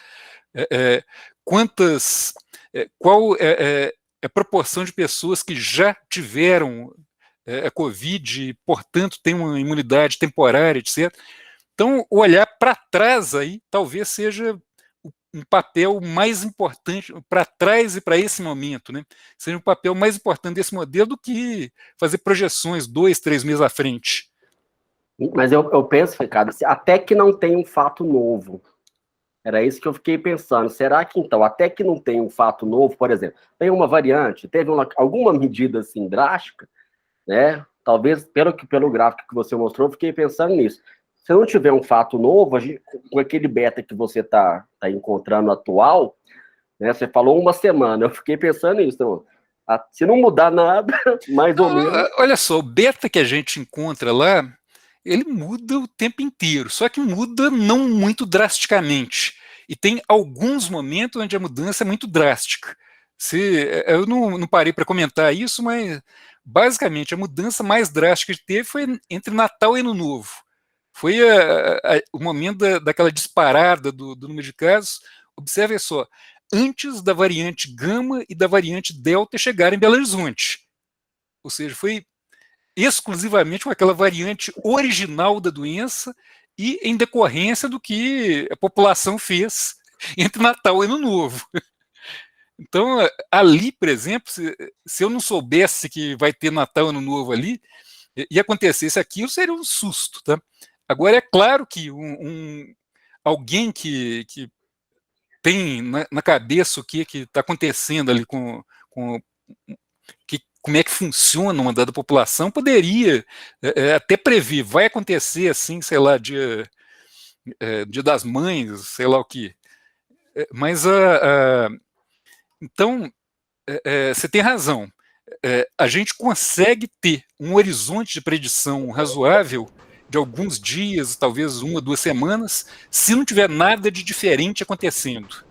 qual é a proporção de pessoas que já tiveram a Covid e, portanto, tem uma imunidade temporária, etc. Então, olhar para trás aí talvez seja um papel mais importante para trás e para esse momento, né? Seja um papel mais importante desse modelo do que fazer projeções 2, 3 meses à frente. Mas eu penso, Ricardo, até que não tem um fato novo. Era isso que eu fiquei pensando. Será que, então, até que não tem um fato novo, por exemplo, tem uma variante, teve alguma medida assim drástica, né? Talvez, pelo gráfico que você mostrou, eu fiquei pensando nisso. Se não tiver um fato novo, com aquele beta que você está encontrando atual, né, você falou uma semana, eu fiquei pensando nisso. Então, se não mudar nada, mais ou menos... Olha só, o beta que a gente encontra lá, ele muda o tempo inteiro, só que muda não muito drasticamente. E tem alguns momentos onde a mudança é muito drástica. Eu não parei para comentar isso, mas basicamente a mudança mais drástica que teve foi entre Natal e Ano Novo. Foi o momento daquela disparada do número de casos. Observe só, antes da variante Gama e da variante Delta chegarem em Belo Horizonte. Ou seja, foi exclusivamente com aquela variante original da doença e em decorrência do que a população fez entre Natal e Ano Novo. Então, ali, por exemplo, se eu não soubesse que vai ter Natal e Ano Novo ali, e acontecesse aquilo, seria um susto, tá? Agora, é claro que alguém que tem na cabeça o que está acontecendo ali como é que funciona uma dada população, poderia até prever, vai acontecer assim, sei lá, dia das mães, sei lá o que. Mas, então, você tem razão. A gente consegue ter um horizonte de predição razoável de alguns dias, talvez 1 ou 2 semanas, se não tiver nada de diferente acontecendo.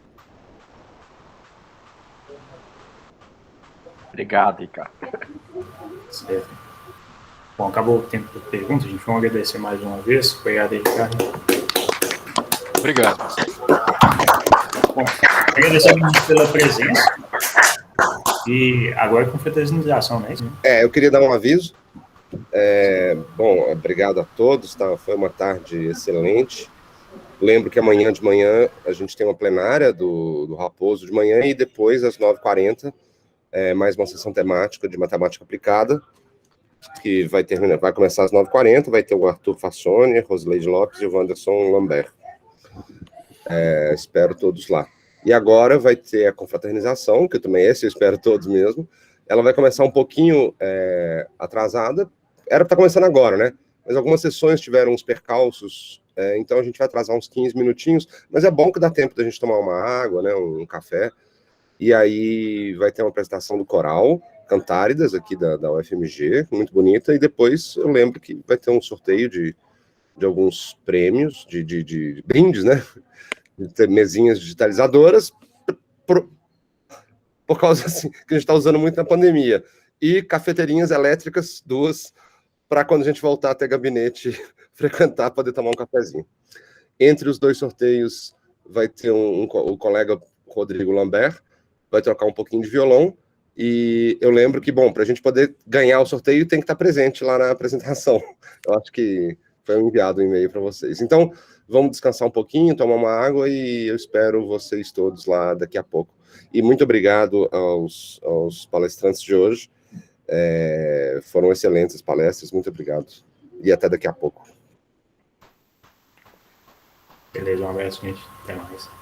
Obrigado, Ricardo. Certo. Bom, acabou o tempo da pergunta, a gente vai agradecer mais uma vez. Obrigado aí, Ricardo. Obrigado. Bom, agradecer muito pela presença. E agora com fraternização, né? Eu queria dar um aviso. Bom, obrigado a todos, tá? Foi uma tarde excelente. Lembro que amanhã de manhã a gente tem uma plenária do Raposo de manhã e depois, às 9h40, mais uma sessão temática de matemática aplicada, que vai começar às 9h40, vai ter o Arthur Fassoni, Rosileide Lopes e o Wanderson Lambert. Espero todos lá. E agora vai ter a confraternização, que também eu espero todos mesmo. Ela vai começar um pouquinho atrasada. Era para estar começando agora, né? Mas algumas sessões tiveram uns percalços, então a gente vai atrasar uns 15 minutinhos, mas é bom que dá tempo da gente tomar uma água, né, um café. E aí vai ter uma apresentação do coral Cantáridas, aqui da UFMG, muito bonita, e depois eu lembro que vai ter um sorteio de alguns prêmios, de brindes, né? De ter mesinhas digitalizadoras, por causa assim, que a gente está usando muito na pandemia. E cafeteirinhas elétricas, 2, para quando a gente voltar a ter gabinete, frequentar, poder tomar um cafezinho. Entre os 2 sorteios, vai ter o colega Rodrigo Lambert, vai trocar um pouquinho de violão, e eu lembro que, bom, para a gente poder ganhar o sorteio, tem que estar presente lá na apresentação. Eu acho que foi enviado um e-mail para vocês. Então, vamos descansar um pouquinho, tomar uma água, e eu espero vocês todos lá daqui a pouco. E muito obrigado aos palestrantes de hoje. Foram excelentes as palestras, muito obrigado. E até daqui a pouco. Beleza, um abraço, gente. Até mais.